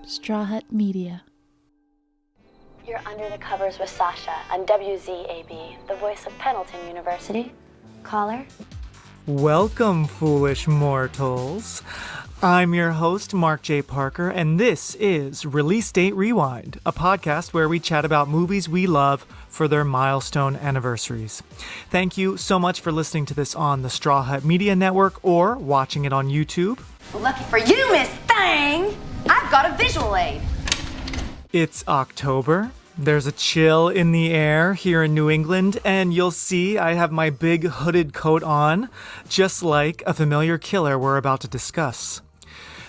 Straw Hut Media. You're under the covers with Sasha on WZAB, the voice of Pendelton University. Caller? Welcome, foolish mortals. I'm your host, Mark J. Parker, and this is Release Date Rewind, a podcast where we chat about movies we love for their milestone anniversaries. Thank you so much for listening to this on the Straw Hut Media Network or watching it on YouTube. Well, lucky for you, Miss Thang, I've got a visual aid. It's October. There's a chill in the air here in New England, and you'll see I have my big hooded coat on, just like a familiar killer we're about to discuss.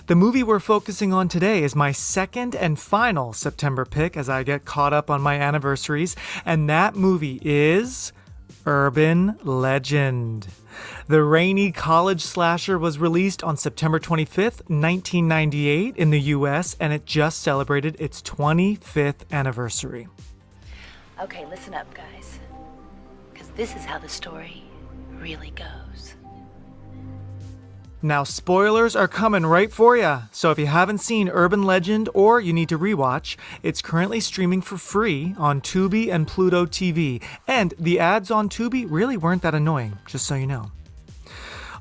The movie we're focusing on today is my second and final September pick as I get caught up on my anniversaries, and that movie is Urban Legend. The rainy college slasher was released on September 25th, 1998 in the US, and it just celebrated its 25th anniversary. Okay, listen up, guys. Because this is how the story really goes. Now, spoilers are coming right for ya, so if you haven't seen Urban Legend or you need to rewatch, it's currently streaming for free on Tubi and Pluto TV, and the ads on Tubi really weren't that annoying, just so you know.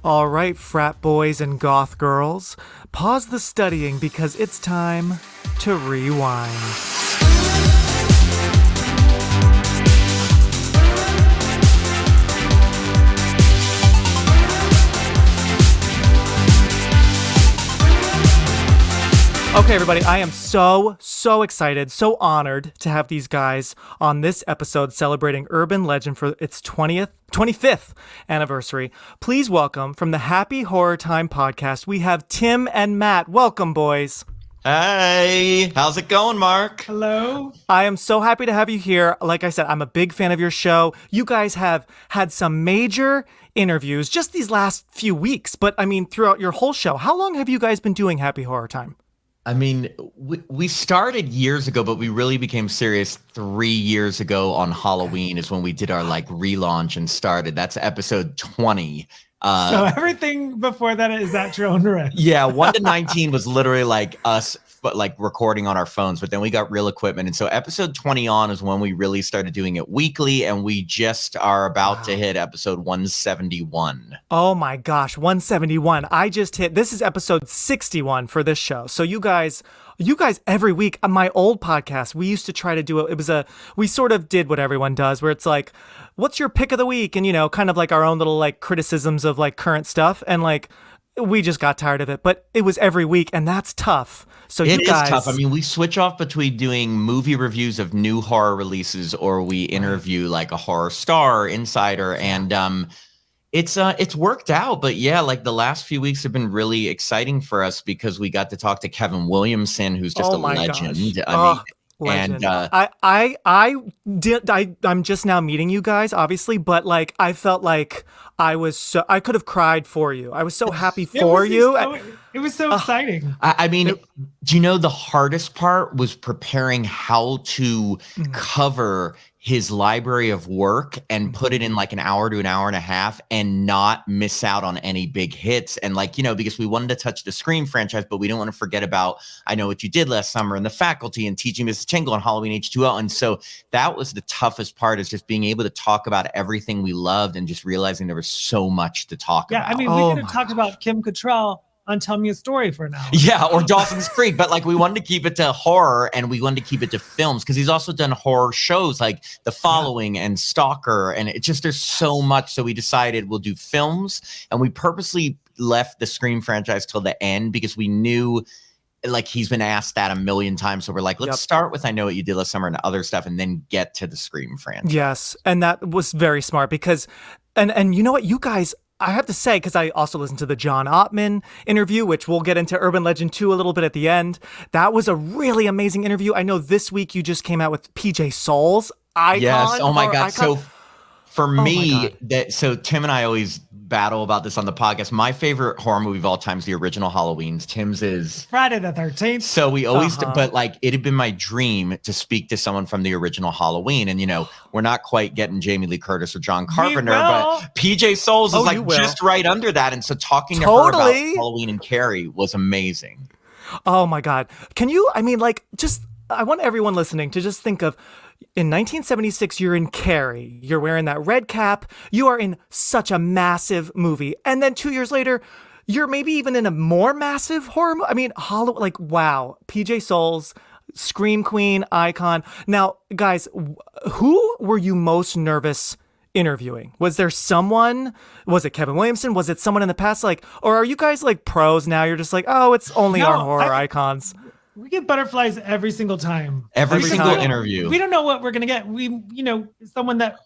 All right, frat boys and goth girls, pause the studying because it's time to rewind. Okay, everybody, I am so excited, so honored to have these guys on this episode celebrating Urban Legend for its 25th anniversary. Please welcome from the Happy Horror Time podcast, we have Tim and Matt. Welcome, boys. Hey, how's it going, Mark? Hello. I am so happy to have you here. Like I said, I'm a big fan of your show. You guys have had some major interviews just these last few weeks, but I mean, throughout your whole show. How long have you guys been doing Happy Horror Time? I mean, we started years ago, but we really became serious 3 years ago on Halloween is when we did our relaunch and started. That's episode 20. So everything before that is at your own risk. Yeah, 1 to 19 was literally like us, but like recording on our phones. But then we got real equipment, and so episode 20 on is when we really started doing it weekly, and we just are about to hit episode 171. Oh my gosh, 171. I just hit. This is episode 61 for this show. So you guys every week on my old podcast, we used to try to do it. We sort of did what everyone does, where it's like, what's your pick of the week? And, kind of like our own little like criticisms of like current stuff. And like, we just got tired of it, but it was every week, and that's tough. So it is tough. I mean, we switch off between doing movie reviews of new horror releases, or we interview like a horror star, insider, and it's worked out. But yeah, like the last few weeks have been really exciting for us because we got to talk to Kevin Williamson, who's just a legend. Legend. And I'm just now meeting you guys, obviously, but like I felt like I could have cried for you. I was so happy for you. It was so exciting. I mean, do you know the hardest part was preparing how to cover his library of work and put it in like an hour to an hour and a half and not miss out on any big hits. And like, because we wanted to touch the Scream franchise, but we don't want to forget about I Know What You Did Last Summer and The Faculty and Teaching Mrs. Tingle and Halloween H2O. And so that was the toughest part, is just being able to talk about everything we loved and just realizing there was so much to talk about. Yeah, I mean, we could have talked about Kim Cattrall on Tell Me a Story for an hour. Yeah, or Dawson's Creek, but like we wanted to keep it to horror, and we wanted to keep it to films because he's also done horror shows like The Following and Stalker, and it just, there's so much. So we decided we'll do films, and we purposely left the Scream franchise till the end because we knew like he's been asked that a million times. So we're like, let's start with I Know What You Did Last Summer and other stuff, and then get to the Scream franchise. Yes, and that was very smart because, and you know what, you guys, I have to say, because I also listened to the John Ottman interview, which we'll get into Urban Legend 2 a little bit at the end. That was a really amazing interview. I know this week you just came out with PJ Souls. Icon. Yes. Oh my God. Icon. So for me, so Tim and I always battle about this on the podcast. My favorite horror movie of all time is the original Halloween's. Tim's is Friday the 13th. So we always, but like it had been my dream to speak to someone from the original Halloween. And, we're not quite getting Jamie Lee Curtis or John Carpenter, but PJ Souls is like just right under that. And so talking to her about Halloween and Carrie was amazing. Oh my God. Can you, I mean, like, just, I want everyone listening to just think of in 1976, you're in Carrie. You're wearing that red cap. You are in such a massive movie. And then 2 years later, you're maybe even in a more massive horror movie. I mean, Hollywood, like, wow. PJ Souls, Scream Queen, icon. Now, guys, who were you most nervous interviewing? Was there someone? Was it Kevin Williamson? Was it someone in the past? Like, or are you guys like pros now? You're just like, oh, it's only our horror icons. We get butterflies every single time. Every single interview. We don't know what we're going to get. Someone that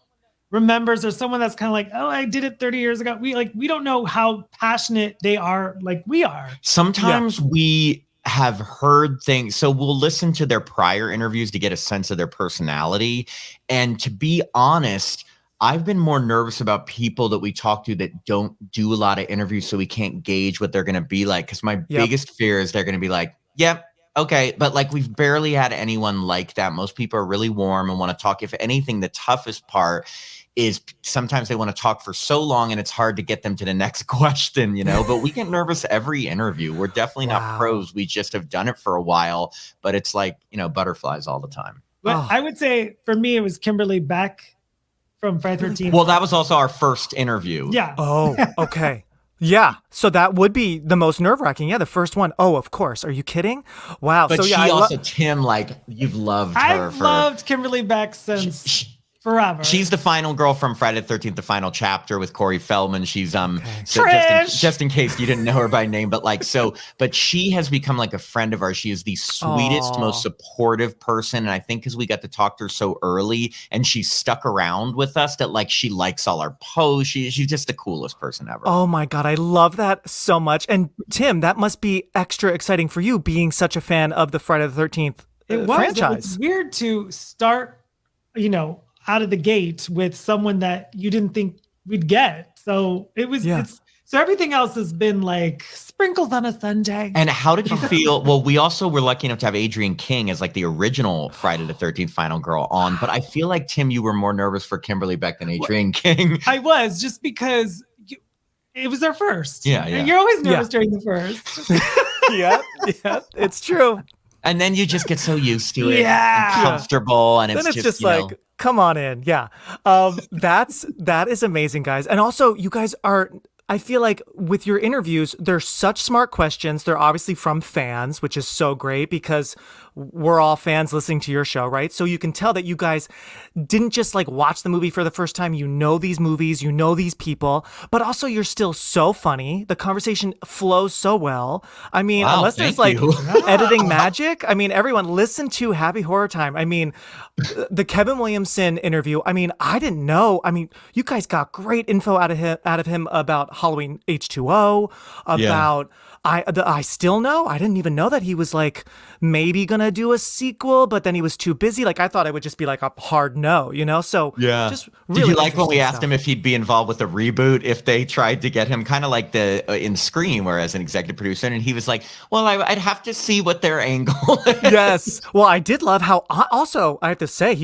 remembers or someone that's kind of like, oh, I did it 30 years ago. We don't know how passionate they are like we are. Sometimes we have heard things. So we'll listen to their prior interviews to get a sense of their personality. And to be honest, I've been more nervous about people that we talk to that don't do a lot of interviews, so we can't gauge what they're going to be like. Because my biggest fear is they're going to be like, yep. Okay, but like we've barely had anyone like that. Most people are really warm and want to talk. If anything, the toughest part is sometimes they want to talk for so long and it's hard to get them to the next question, but we get nervous every interview. We're definitely not pros. We just have done it for a while, but it's like, butterflies all the time. But I would say for me, it was Kimberly Beck from Friday the 13th. Well, that was also our first interview. Yeah. Oh, okay. Yeah, so that would be the most nerve-wracking. Yeah, the first one. Oh, of course. Are you kidding? Wow. But so she also, Tim, like you've loved her. I've loved Kimberly Beck since forever. She's the final girl from Friday the 13th, the final chapter with Corey Feldman. She's so just in case you didn't know her by name, but she has become like a friend of ours. She is the sweetest, most supportive person. And I think because we got to talk to her so early and she stuck around with us that like she likes all our posts. She's just the coolest person ever. Oh my God, I love that so much. And Tim, that must be extra exciting for you being such a fan of the Friday the 13th franchise. It was weird to start, out of the gate with someone that you didn't think we'd get. So it was, so everything else has been like sprinkles on a sundae. And how did you feel? Well, we also were lucky enough to have Adrienne King as like the original Friday the 13th final girl on, but I feel like Tim, you were more nervous for Kimberly Beck than Adrienne King. I was, just because it was our first. Yeah. And you're always nervous during the first. yeah, it's true. And then you just get so used to it, and comfortable, and then it's just like, come on in. Yeah. That is amazing, guys. And also you guys are, I feel like with your interviews, they're such smart questions. They're obviously from fans, which is so great because we're all fans listening to your show, right? So you can tell that you guys didn't just like watch the movie for the first time. You know these movies, you know these people, but also you're still so funny. The conversation flows so well. I mean, unless there's like editing magic. I mean, everyone listen to Happy Horror Time. I mean, the Kevin Williamson interview. I mean, I didn't know. I mean, you guys got great info out of him about Halloween H2O, about I still know. I didn't even know that he was like maybe gonna do a sequel, but then he was too busy. Like I thought it would just be like a hard no, So just really. Did you like when we asked him if he'd be involved with a reboot if they tried to get him kind of like in Scream, where as an executive producer, and he was like, "Well, I'd have to see what their angle." Yes. Well, I did love how. Also, I have to say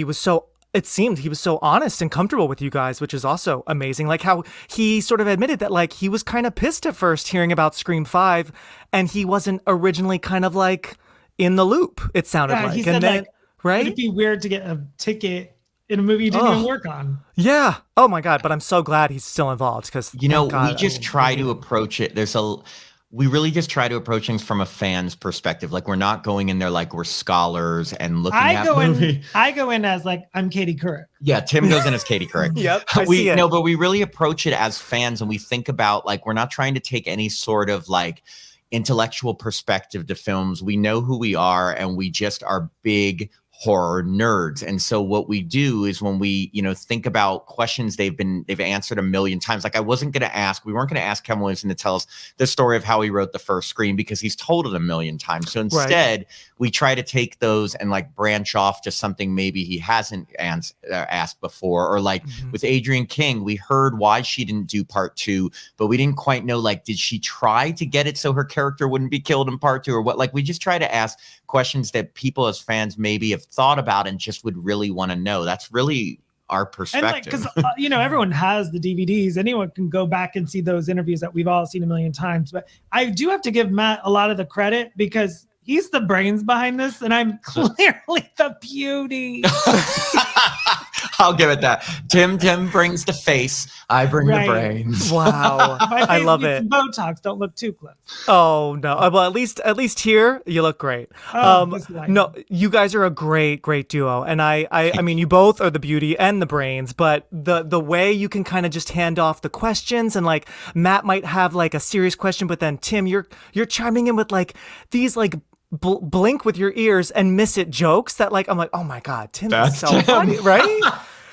it seemed he was so honest and comfortable with you guys, which is also amazing. Like how he sort of admitted that like he was kind of pissed at first hearing about Scream 5 and he wasn't originally kind of like in the loop, it sounded like. He said, and then, right? It'd be weird to get a ticket in a movie you didn't even work on. Yeah. Oh my God. But I'm so glad he's still involved because we just try to approach it. We really just try to approach things from a fan's perspective. Like we're not going in there like we're scholars and looking at the movie. I go in as like, I'm Katie Couric. Yeah, Tim goes in as Katie Couric. Yep, I see it. No, but we really approach it as fans and we think about like, we're not trying to take any sort of like intellectual perspective to films. We know who we are and we just are big horror nerds. And so what we do is when we, think about questions they've answered a million times, like we weren't going to ask Kevin Williamson to tell us the story of how he wrote the first Scream because he's told it a million times. So instead we try to take those and like branch off to something maybe he hasn't asked before. Or like with Adrienne King, we heard why she didn't do part 2, but we didn't quite know, like, did she try to get it so her character wouldn't be killed in part 2 or what? Like we just try to ask questions that people as fans maybe have thought about and just would really want to know. That's really our perspective. And because everyone has the DVDs. Anyone can go back and see those interviews that we've all seen a million times. But I do have to give Matt a lot of the credit because he's the brains behind this, and I'm clearly the beauty. I'll give it that. Tim brings the face. I bring the brains. Wow. I love it. Botox. Don't look too close. Oh no. Well, at least here you look great. No, you guys are a great duo. And I mean, you both are the beauty and the brains, but the way you can kind of just hand off the questions, and like Matt might have like a serious question, but then Tim, you're chiming in with like these like blink with your ears and miss it jokes that like I'm like, oh my god, Tim is so funny, right?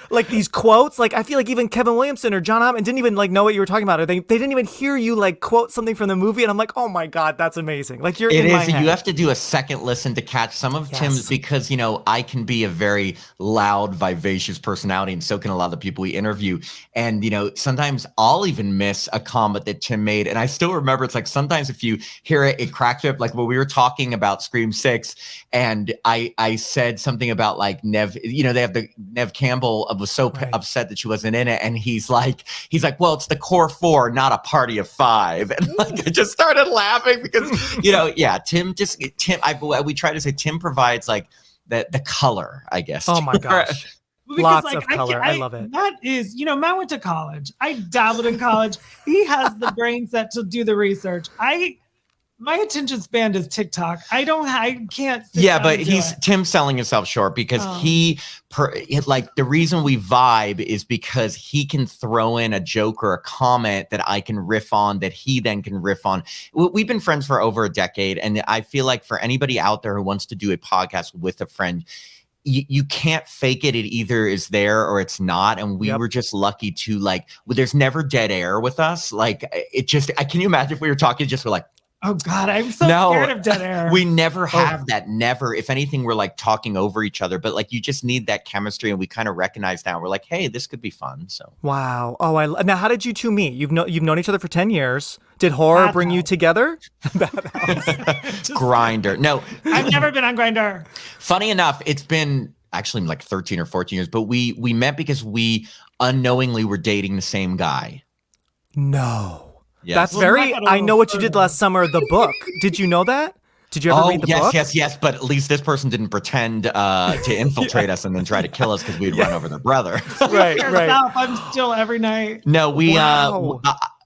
Like these quotes, like I feel like even Kevin Williamson or John Hammond didn't even like know what you were talking about, or they didn't even hear you like quote something from the movie, and I'm like, oh my god, that's amazing. Like you're in my head. You have to do a second listen to catch some of Tim's, because I can be a very loud, vivacious personality, and so can a lot of the people we interview. And sometimes I'll even miss a comment that Tim made, and I still remember. It's like sometimes if you hear it, it cracks you up. Like when we were talking about Scream 6, and I said something about like Nev. They have the Nev Campbell was so upset that she wasn't in it, and he's like, well, it's the core 4, not a party of 5, and like I just started laughing because we try to say Tim provides like the color, I guess. Oh my gosh. Lots of color. I love it. Matt went to college. I dabbled in college. He has the brain set to do the research. My attention span is TikTok. I can't. But Tim's selling himself short because the reason we vibe is because he can throw in a joke or a comment that I can riff on, that he then can riff on. We've been friends for over a decade. And I feel like for anybody out there who wants to do a podcast with a friend, you can't fake it. It either is there or it's not. And we were just lucky to there's never dead air with us. Like can you imagine if we were talking, we're like, oh God, I'm so scared of dead air. We never have that. Never. If anything, we're like talking over each other, but like you just need that chemistry, and we kind of recognize now. We're like, hey, this could be fun. So wow. Oh, now how did you two meet? You've known each other for 10 years. Did horror bring you together? Grindr. No, I've never been on Grindr. Funny enough, it's been actually like 13 or 14 years, but we met because we unknowingly were dating the same guy. No. Yes. That's I Know What You Did Last Summer, the book. Did you know that? Did you ever read the book? Yes. But at least this person didn't pretend to infiltrate us and then try to kill us because we'd run over their brother. Right. I'm still every night. No,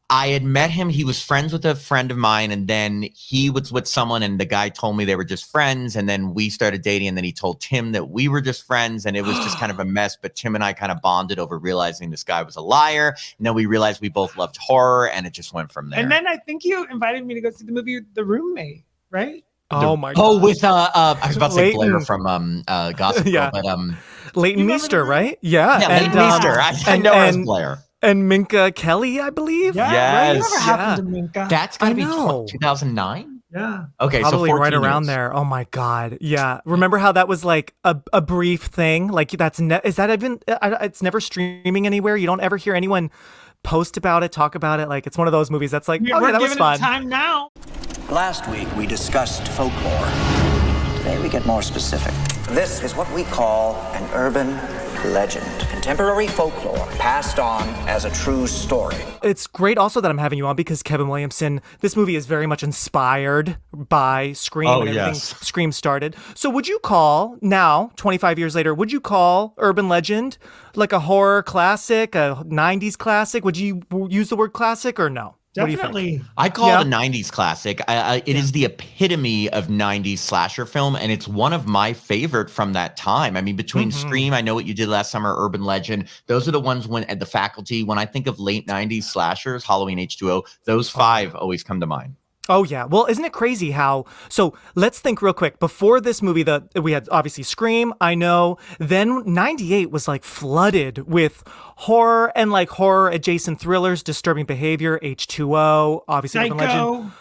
I had met him. He was friends with a friend of mine, and then he was with someone, and the guy told me they were just friends, and then we started dating, and then he told Tim that we were just friends, and it was just kind of a mess, but Tim and I kind of bonded over realizing this guy was a liar, and then we realized we both loved horror, and it just went from there. And then I think you invited me to go see the movie The Roommate, right? Oh my God. Oh, with I was about to say Blair from Gossip Girl, but Leighton Meester, right? Yeah. Leighton Meester. I know her as Blair. And Minka Kelly, I believe. Yeah. Yes. Whatever happened to Minka? That's gotta be 2009. Yeah. Okay, probably so right around years. there. Oh my God. Yeah. Remember how that was like a brief thing? Like it's never streaming anywhere. You don't ever hear anyone post about it, talk about it. Like it's one of those movies that's like, that was fun. Time now. Last week we discussed folklore. Today we get more specific. This is what we call an urban legend. Contemporary folklore passed on as a true story. It's great also that I'm having you on because Kevin Williamson, this movie is very much inspired by Scream and everything Scream started. So would you call, now, 25 years later, would you call Urban Legend like a horror classic, a 90s classic? Would you use the word classic or no? Definitely. I call it a 90s classic. It is the epitome of 90s slasher film, and it's one of my favorite from that time. I mean, between Scream, I Know What You Did Last Summer, Urban Legend, those are the ones when at the faculty, when I think of late 90s slashers, Halloween H2O, those 5 always come to mind. Oh, yeah. Well, isn't it crazy how... So let's think real quick. Before this movie, we had obviously Scream, I know. Then 98 was like flooded with horror and like horror-adjacent thrillers, Disturbing Behavior, H2O, obviously Psycho. Urban Legend.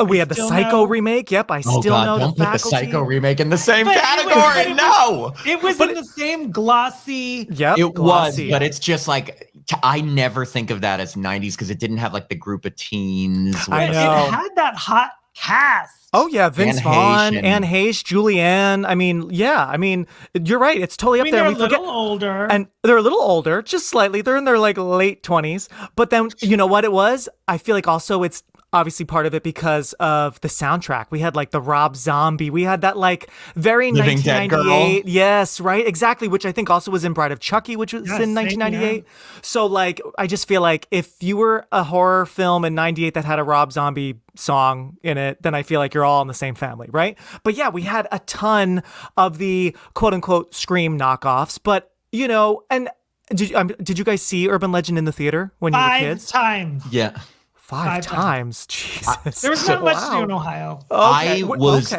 We had the Psycho remake. Yep, I still know don't the put the faculty. Psycho remake in the same category. No! It was in the same glossy... Yep, it glossy. was, but it's just like... I never think of that as 90s because it didn't have like the group of teens. I know. It had that hot cast. Oh yeah, Vince Anne Vaughn, Heche Anne Heche, Julianne. I mean, yeah. I mean, you're right. It's totally up there. They're a little older, and they're a little older, just slightly. They're in their like late 20s. But then you know what it was? I feel like also it's obviously part of it because of the soundtrack. We had like the Rob Zombie. We had that like very Living Dead 1998. Girl. Yes, right, exactly. Which I think also was in Bride of Chucky, which was in 1998. So like, I just feel like if you were a horror film in '98 that had a Rob Zombie song in it, then I feel like you're all in the same family, right? But yeah, we had a ton of the quote unquote Scream knockoffs. But you know, and did you guys see Urban Legend in the theater when you were kids? 5 times. Yeah. Five times. Jesus. There was not much to do in Ohio. Okay. It was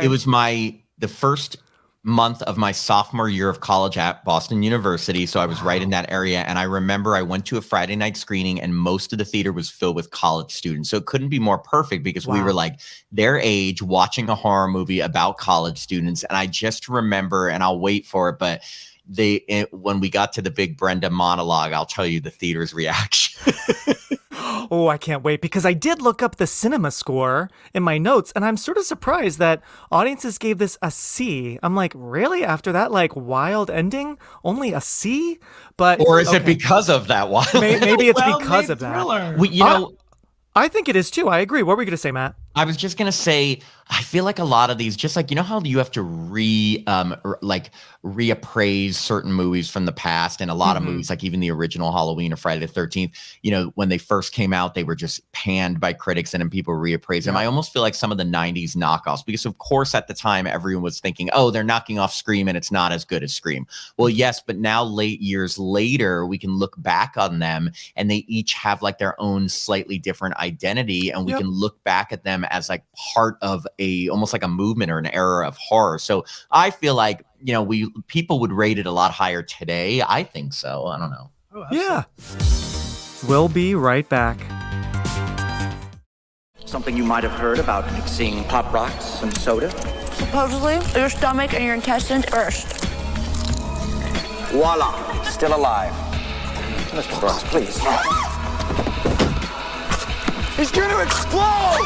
the first month of my sophomore year of college at Boston University. So I was right in that area. And I remember I went to a Friday night screening and most of the theater was filled with college students. So it couldn't be more perfect because we were like their age watching a horror movie about college students. And I just remember, and I'll wait for it, but when we got to the big Brenda monologue, I'll tell you the theater's reaction. Oh, I can't wait, because I did look up the cinema score in my notes and I'm sort of surprised that audiences gave this a C. I'm like, really? After that like wild ending, only a C? But or is it because of that one? Maybe it's because of that. I think it is too. I agree. What were you going to say, Matt? I was just going to say, I feel like a lot of these, just like, you know how you have to reappraise certain movies from the past, and a lot of movies, like even the original Halloween or Friday the 13th, you know, when they first came out, they were just panned by critics and then people reappraised them. I almost feel like some of the 90s knockoffs, because of course at the time everyone was thinking, oh, they're knocking off Scream and it's not as good as Scream. Well, yes, but now years later, we can look back on them and they each have like their own slightly different identity, and we can look back at them as like part of almost like a movement or an era of horror. So I feel like, you know, people would rate it a lot higher today. I think so. I don't know. Oh, yeah. We'll be right back. Something you might have heard about mixing Pop Rocks and soda? Supposedly, your stomach and your intestines first. Voila, still alive. Mr. Brooks, please. He's gonna explode!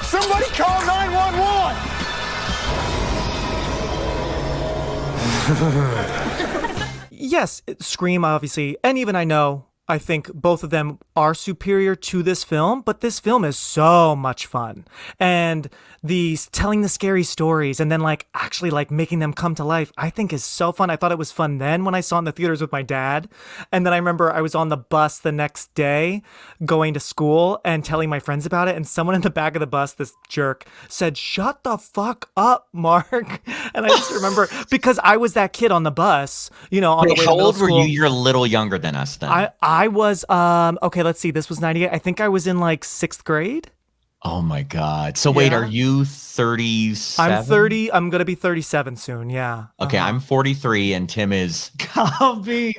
Somebody call 911! Yes, Scream, obviously, and even I think both of them are superior to this film, but this film is so much fun. And telling the scary stories and then like actually like making them come to life, I think is so fun. I thought it was fun then when I saw it in the theaters with my dad. And then I remember I was on the bus the next day going to school and telling my friends about it. And someone in the back of the bus, this jerk, said, "Shut the fuck up, Mark." And I just remember, because I was that kid on the bus, you know, on the way to how middle old were school. you? You're a little younger than us then. I was, okay, let's see. This was 98. I think I was in like 6th grade. Oh my God. So wait, are you 37? I'm 30. I'm going to be 37 soon. Yeah. Okay. I'm 43 and Tim is. I'll be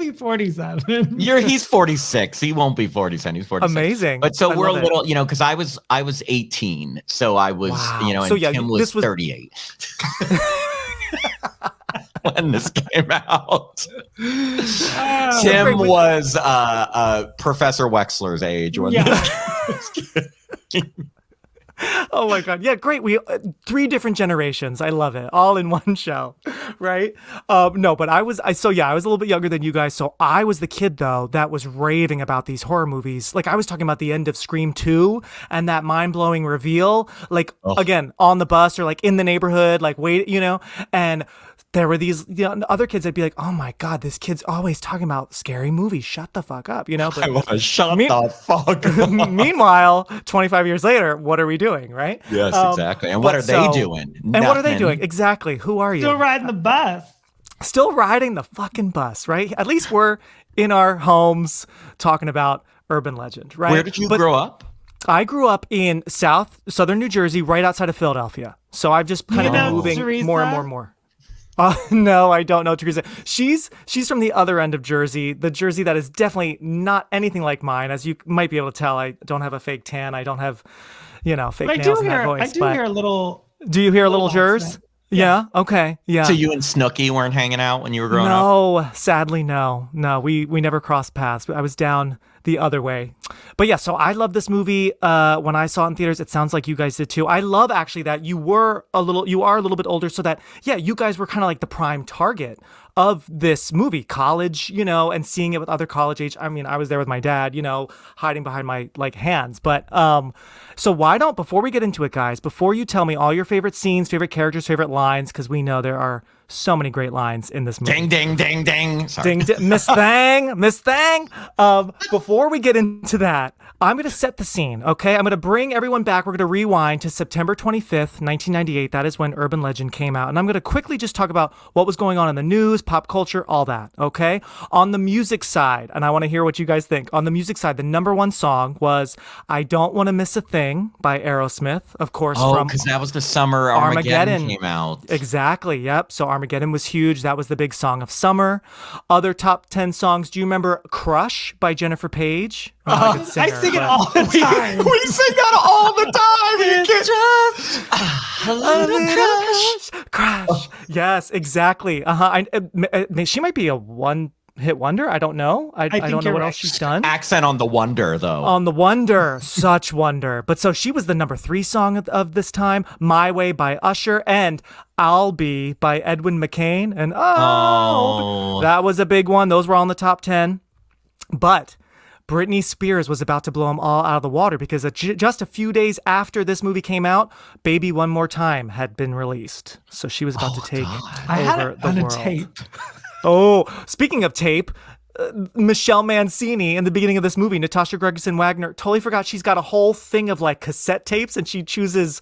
47. He's 46. He won't be 47. He's 46. Amazing. But so we're a little, you know, because I was 18. So I was, you know, and so, Tim was 38. When this came out. Tim was Professor Wexler's age when this Oh my God. Yeah, great. We 3 different generations. I love it. All in one show. Right? No, but I was a little bit younger than you guys. So I was the kid though that was raving about these horror movies. Like I was talking about the end of Scream 2 and that mind-blowing reveal, like again, on the bus or like in the neighborhood, like wait, you know, and there were these other kids that'd be like, "Oh my God, this kid's always talking about scary movies. Shut the fuck up," you know. But shut the fuck up. Meanwhile, 25 years later, what are we doing, right? Yes, exactly. And what are they doing? And what are they doing? Exactly. Who are you? Still riding the bus. Still riding the fucking bus, right? At least we're in our homes talking about Urban Legend, right? Where did you grow up? I grew up in southern New Jersey, right outside of Philadelphia. So I've just kind of been moving more and more. No, I don't know Teresa. She's from the other end of Jersey, the Jersey that is definitely not anything like mine. As you might be able to tell, I don't have a fake tan. I don't have, fake nails and that voice. I do hear a little. Do you hear a little Jers? Yeah. Okay. Yeah. So you and Snooki weren't hanging out when you were growing up? No, sadly, no. We never crossed paths. I was down the other way. But yeah, so I love this movie. When I saw it in theaters, it sounds like you guys did too. I love actually that you are a little bit older, so that, yeah, you guys were kind of like the prime target of this movie, college, and seeing it with other college age. I mean, I was there with my dad, hiding behind my hands. But so why don't, before we get into it, guys, before you tell me all your favorite scenes, favorite characters, favorite lines, because we know there are so many great lines in this movie. Ding, ding, ding, ding. Sorry. Ding, Miss Thang, Miss Thang. Before we get into that, I'm going to set the scene, okay? I'm going to bring everyone back. We're going to rewind to September 25th, 1998. That is when Urban Legend came out. And I'm going to quickly just talk about what was going on in the news, pop culture, all that, okay? On the music side, and I want to hear what you guys think. On the music side, the number one song was I Don't Want to Miss a Thing by Aerosmith, of course. Oh, because that was the summer Armageddon came out. Exactly, yep. So Armageddon was huge. That was the big song of summer. Other top 10 songs. Do you remember Crush by Jennifer Page? I sing it all the time. We sing that all the time. It's just a little crush. Yes, exactly. She might be a one-hit wonder. I don't know. I don't know what else she's done. Accent on the wonder, though. On the wonder. Such wonder. But so she was the number 3 song of this time. My Way by Usher and I'll Be by Edwin McCain. And that was a big one. Those were all in the top 10. But Britney Spears was about to blow them all out of the water because just a few days after this movie came out, Baby One More Time had been released. So she was about to take over the world. Tape. Oh, speaking of tape, Michelle Mancini in the beginning of this movie, Natasha Gregson Wagner, totally forgot she's got a whole thing of cassette tapes and she chooses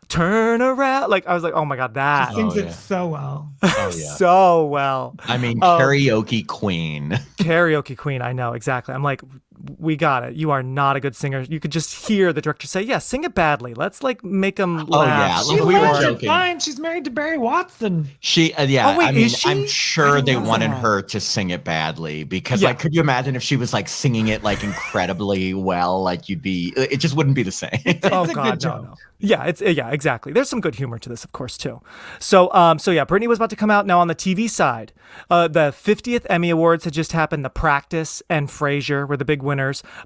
Turn Around. I was like, oh my God, that. She sings it so well. Oh, yeah. So well. I mean, karaoke queen. Karaoke queen, I know, exactly. I'm like, we got it. You are not a good singer. You could just hear the director say, yeah, sing it badly. Let's make them laugh. Oh, yeah. We were joking. Fine. She's married to Barry Watson. She, yeah. Oh, wait, I mean, is she? I'm sure they wanted her to sing it badly because, could you imagine if she was singing it incredibly well? It just wouldn't be the same. It's a good joke. No. Yeah, exactly. There's some good humor to this, of course, too. So yeah, Britney was about to come out. Now on the TV side, the 50th Emmy Awards had just happened. The Practice and Frasier were the big winners.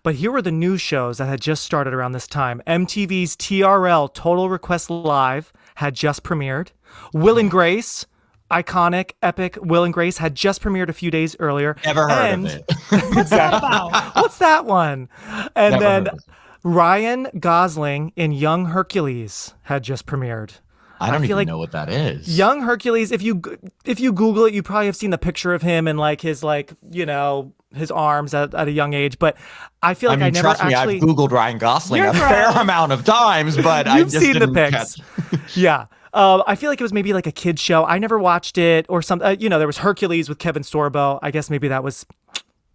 But here were the new shows that had just started around this time. MTV's TRL Total Request Live had just premiered. Will and Grace, iconic, epic Will and Grace had just premiered a few days earlier. Never heard of it. What's that about? What's that one? And Never then Ryan Gosling in Young Hercules had just premiered. I don't even know what that is. Young Hercules, if you Google it, you probably have seen the picture of him and his arms at a young age. But I feel like I never trust me, actually. I've Googled Ryan Gosling a fair amount of times, but I You've just seen the didn't pics. Yeah. I feel like it was maybe a kid's show. I never watched it or something. There was Hercules with Kevin Sorbo. I guess maybe that was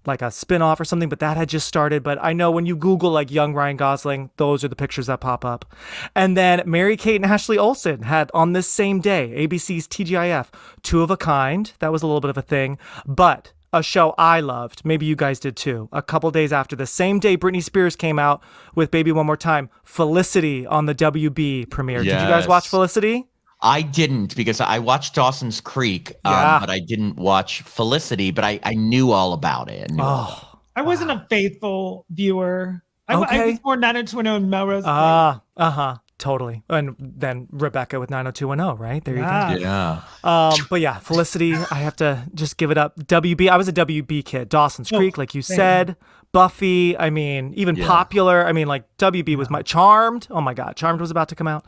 a spin-off or something, but that had just started. But I know when you Google young Ryan Gosling, those are the pictures that pop up. And then Mary-Kate and Ashley Olsen had on this same day, ABC's TGIF, Two of a Kind. That was a little bit of a thing, but a show I loved, maybe you guys did too, a couple days after the same day Britney Spears came out with Baby One More Time, Felicity on the WB premiere. Yes. Did you guys watch Felicity? I didn't because I watched Dawson's Creek, but I didn't watch Felicity, but I knew all about it. I wasn't a faithful viewer. I was more 90210 and Melrose. Totally. And then Rebecca with 90210, right? There you go. Yeah. But yeah, Felicity, I have to just give it up. WB, I was a WB kid. Dawson's Creek, like you said. Buffy, even Popular. WB was my Charmed. Oh my God, Charmed was about to come out.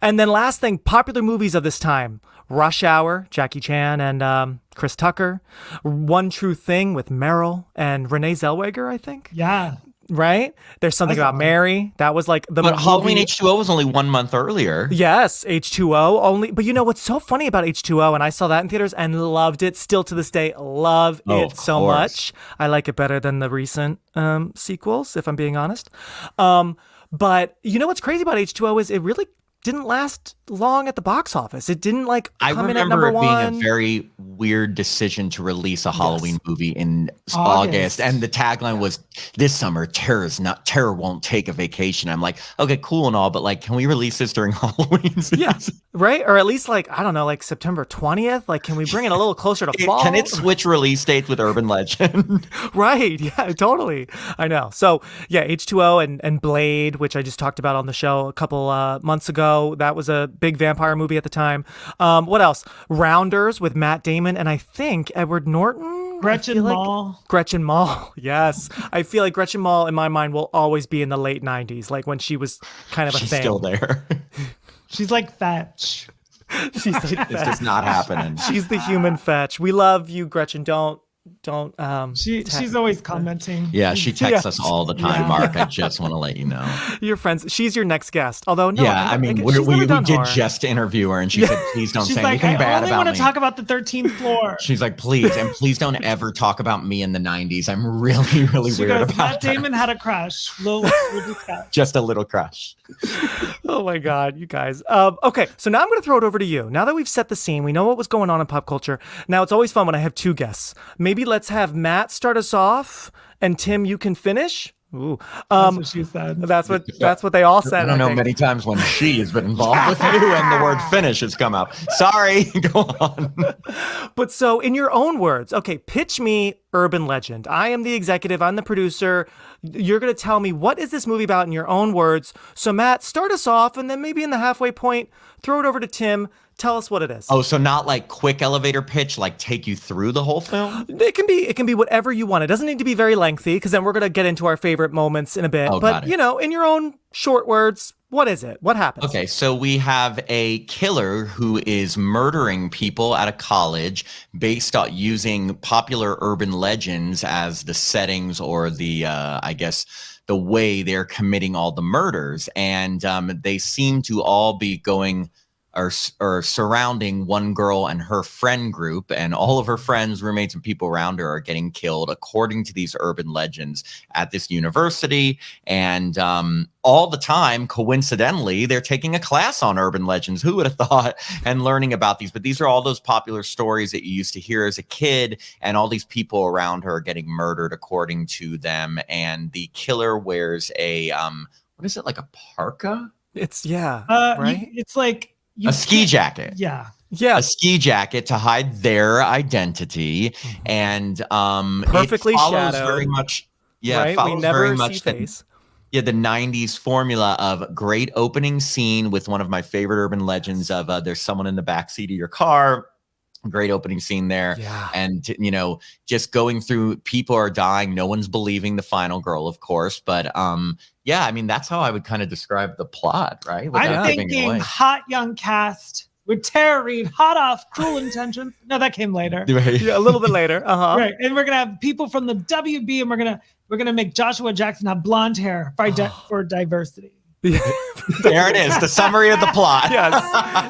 And then last thing, popular movies of this time. Rush Hour, Jackie Chan and Chris Tucker. One True Thing with Meryl and Renee Zellweger, I think. Yeah. Right? There's Something About Mary. That was the But Halloween H2O was only 1 month earlier. Yes, H2O only. But what's so funny about H2O, and I saw that in theaters and loved it, still to this day, love it so much. I like it better than the recent sequels, if I'm being honest. But what's crazy about H2O is it really didn't last long at the box office. It didn't like come in at number I remember it one. being a very weird decision to release a Halloween movie in August. And the tagline was, "This summer, terror won't take a vacation." I'm like, okay, cool and all, but like, can we release this during Halloween season? Yeah, right? Or at least like, I don't know, like September 20th? Like, can we bring it a little closer to fall? Can it switch release dates with Urban Legend? Right. Yeah, totally. I know. So yeah, H2O and Blade, which I just talked about on the show a couple months ago. That was a big vampire movie at the time. What else? Rounders with Matt Damon and I think Edward Norton. Gretchen Mol. Gretchen Mol. Yes. I feel like Gretchen Mol in my mind will always be in the late 90s, like when she was kind of a She's thing. still there. She's like Fetch. She's like It's just not happening. She's the human Fetch. We love you, Gretchen. Don't She's always commenting. Yeah, she texts us all the time, Mark. I just want to let you know. Your friends. She's your next guest. Although no, yeah, I mean, she's we never done did horror. just interview her, and she said, "Please don't She's say like, anything bad I only about want me." to talk about the 13th floor. She's like, "Please, and please don't ever talk about me in the '90s. I'm really, really She weird goes, about Matt that." Damon had a crush. Just a little crush. Oh my God, you guys. Okay, so now I'm going to throw it over to you. Now that we've set the scene, we know what was going on in pop culture. Now it's always fun when I have two guests. Maybe let's have Matt start us off, and Tim, you can finish. Ooh. That's what she said. That's what they all said. I don't know think. many times when she has been involved with you and the word finish has come out. Sorry, go on. But so in your own words, okay, pitch me Urban Legend. I am the executive. I'm the producer. You're going to tell me, what is this movie about in your own words? So Matt, start us off, and then maybe in the halfway point, throw it over to Tim. Tell us what it is. Oh, so not like quick elevator pitch, like take you through the whole film? It can be whatever you want. It doesn't need to be very lengthy, because then we're going to get into our favorite moments in a bit. But, you know, in your own short words, what is it? What happens? Okay, so we have a killer who is murdering people at a college based on using popular urban legends as the settings or the, I guess, the way they're committing all the murders. And they seem to all be going or surrounding one girl and her friend group, and all of her friends, roommates, and people around her are getting killed according to these urban legends at this university. And all the time, coincidentally, they're taking a class on urban legends. Who would have thought? And learning about these. But these are all those popular stories that you used to hear as a kid, and all these people around her are getting murdered according to them. And the killer wears a what is it, like a parka? It's right. It's like a ski jacket. Yeah. Yeah. A ski jacket to hide their identity. And perfectly it follows shadowed. Very much. Yeah, right? it follows We never very much see face. the 90s formula of great opening scene with one of my favorite urban legends of there's someone in the backseat of your car. Great opening scene there. Yeah. And, you know, just going through, people are dying. No one's believing the final girl, of course. But yeah, I mean, that's how I would kind of describe the plot, right? I'm thinking hot young cast with Tara Reid, hot off Cruel Intentions. No, that came later. Yeah, a little bit later. Right. And we're going to have people from the WB, and we're going to make Joshua Jackson have blonde hair for diversity. There it is, the summary of the plot. Yes,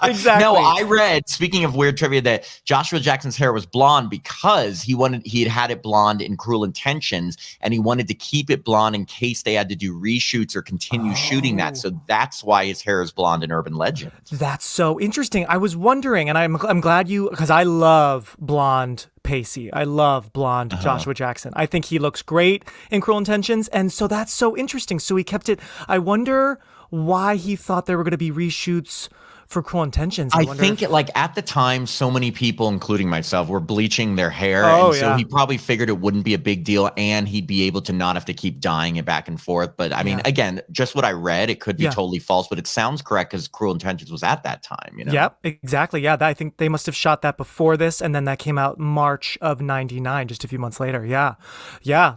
exactly. No, I read, speaking of weird trivia, that Joshua Jackson's hair was blonde because he had it blonde in Cruel Intentions, and he wanted to keep it blonde in case they had to do reshoots or continue shooting that. So that's why his hair is blonde in Urban Legend. That's so interesting. I was wondering, and I'm glad because I love blonde Pacey. I love blonde Joshua Jackson. I think he looks great in Cruel Intentions, and so that's so interesting. So he kept it. I wonder why he thought there were going to be reshoots for Cruel Intentions. I think like at the time, so many people, including myself, were bleaching their hair. So he probably figured it wouldn't be a big deal, and he'd be able to not have to keep dyeing it back and forth. But I mean, again, just what I read, it could be totally false, but it sounds correct because Cruel Intentions was at that time, you know? Yep, exactly. Yeah, I think they must have shot that before this, and then that came out March of '99, just a few months later. Yeah,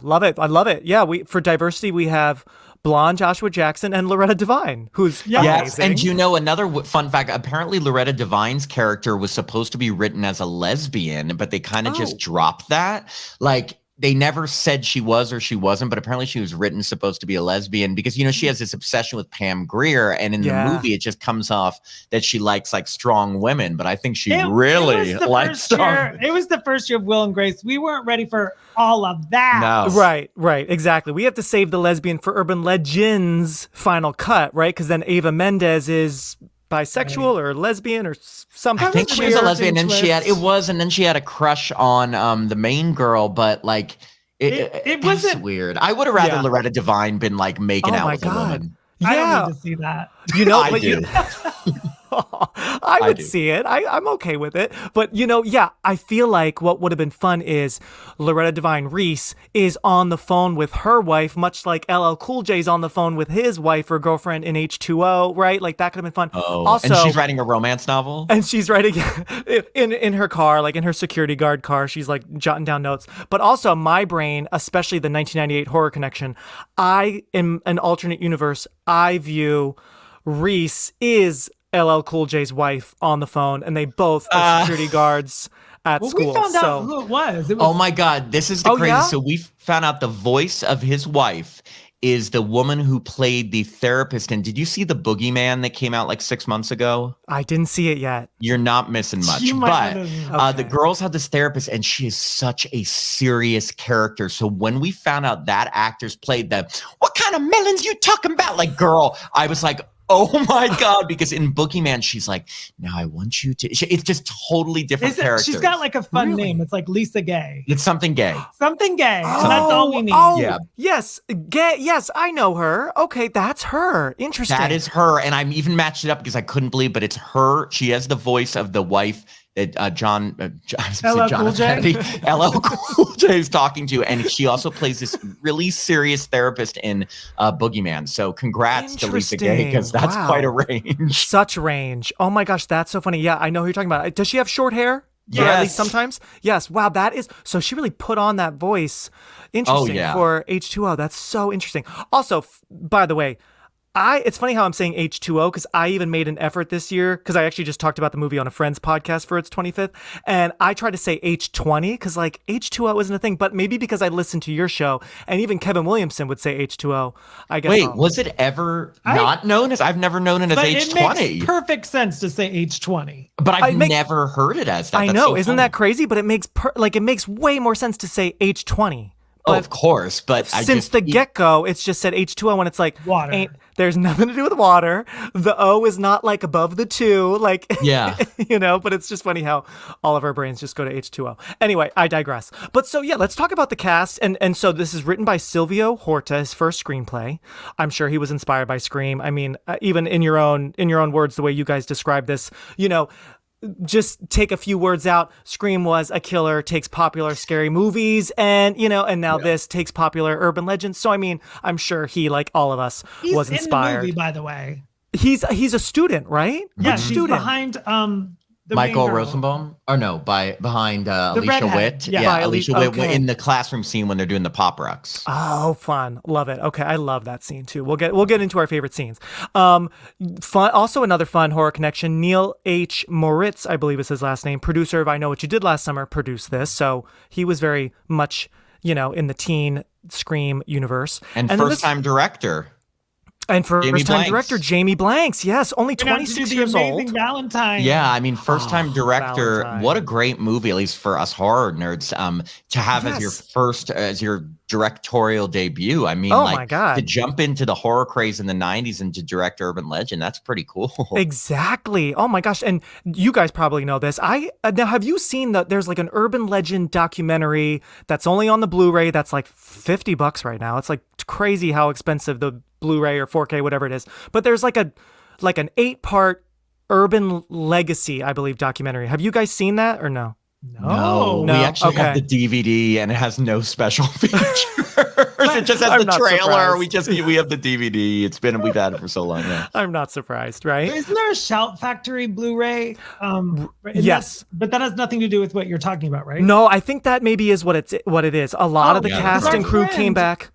love it. I love it. Yeah, for diversity, we have blonde Joshua Jackson and Loretta Devine, who's amazing. And you know, another fun fact, apparently Loretta Devine's character was supposed to be written as a lesbian, but they kind of just dropped that. Like, they never said she was or she wasn't, but apparently she was written supposed to be a lesbian because, you know, she has this obsession with Pam Grier, and in the movie it just comes off that she likes like strong women, but I think she really likes strong. It was the first year of Will and Grace. We weren't ready for all of that. No. Right, exactly. We have to save the lesbian for Urban Legends final cut, right? Because then Ava Mendes is bisexual or lesbian or something. I think she was a lesbian, and then she had a crush on the main girl, but like it wasn't weird. I would have rather Loretta Devine been like making out with a woman. I don't need to see that. You know, I do. I would see it. I'm okay with it. But, I feel like what would have been fun is Loretta Devine Reese is on the phone with her wife, much like LL Cool J's on the phone with his wife or girlfriend in H2O, right? Like, that could have been fun. Oh, also, and she's writing a romance novel? And she's writing in her car, like in her security guard car, she's like jotting down notes. But also my brain, especially the 1998 Horror Connection, in an alternate universe, I view Reese is LL Cool J's wife on the phone, and they both are security guards at school. We found out who it was. Oh my God, this is the crazy. Yeah? So we found out the voice of his wife is the woman who played the therapist. And did you see The Boogeyman that came out like 6 months ago? I didn't see it yet. You're not missing much. But the girls had this therapist, and she is such a serious character. So when we found out that actors played them, what kind of melons you talking about? Like, girl, I was like, oh my God, because in Boogeyman, she's like, now I want you to, it's just totally different characters. She's got like a fun name. It's like Lisa Gay. It's something gay. Something gay. Oh, and that's all we need. Oh, yeah. Yes. Gay. Yes, I know her. Okay, that's her. Interesting. That is her. And I'm even matched it up because I couldn't believe, but it's her. She has the voice of the wife that LL Cool J is talking to, and she also plays this really serious therapist in Boogeyman. So congrats to Lisa Gay, because that's quite a range. Such range. Oh my gosh, that's so funny. Yeah, I know who you're talking about. Does she have short hair? Yes. Or at least sometimes? Yes. Wow, that is... So she really put on that voice. Interesting for H2O. That's so interesting. Also, by the way, it's funny how I'm saying H2O, because I even made an effort this year, because I actually just talked about the movie on a Friends podcast for its 25th, and I tried to say H20, because like H2O isn't a thing, but maybe because I listened to your show, and even Kevin Williamson would say H2O, I guess. Wait, was it ever not known as? I've never known it as H20. It makes perfect sense to say H20. But I've never heard it as that. I know, isn't that crazy? But it makes way more sense to say H20. Oh, of course, but since the get-go, it's just said H2O, when it's like water. There's nothing to do with water. The O is not like above the 2, like, yeah, but it's just funny how all of our brains just go to H2O. Anyway, I digress. But so yeah, let's talk about the cast. And so this is written by Silvio Horta, his first screenplay. I'm sure he was inspired by Scream. I mean, even in your own words, the way you guys describe this, just take a few words out. Scream was a killer, takes popular scary movies, and now this takes popular urban legends. So I mean, I'm sure he, like all of us, was inspired. In the movie, by the way. He's a student, right? Yeah, he's behind Michael Rosenbaum, or no, behind Alicia Witt. Yeah, Alicia Witt in the classroom scene when they're doing the pop rocks. Oh, fun, love it. Okay, I love that scene too. We'll get into our favorite scenes. Fun. Also, another fun horror connection. Neil H. Moritz, I believe is his last name, producer of I Know What You Did Last Summer, produced this. So he was very much, in the teen Scream universe, and first-time director. And first-time director, Jamie Blanks. Yes, only 26 years old. Valentine. Yeah, I mean, first-time director. Valentine. What a great movie, at least for us horror nerds, to have as your directorial debut. I mean, my God, to jump into the horror craze in the 90s and to direct urban legend, that's pretty cool. Exactly. Oh my gosh. And you guys probably know this. Now, have you seen there's like an urban legend documentary that's only on the Blu-ray that's like $50 right now. It's like crazy how expensive the Blu-ray or 4K, whatever it is. But there's like an 8-part urban legacy, I believe, documentary. Have you guys seen that or no? No, we actually have the DVD, and it has no special features. It just has the trailer. We have the DVD. We've had it for so long. Yeah. I'm not surprised, right? Isn't there a Shout Factory Blu-ray? Yes, but that has nothing to do with what you're talking about, right? No, I think that maybe is what it is. A lot of the cast and crew came back.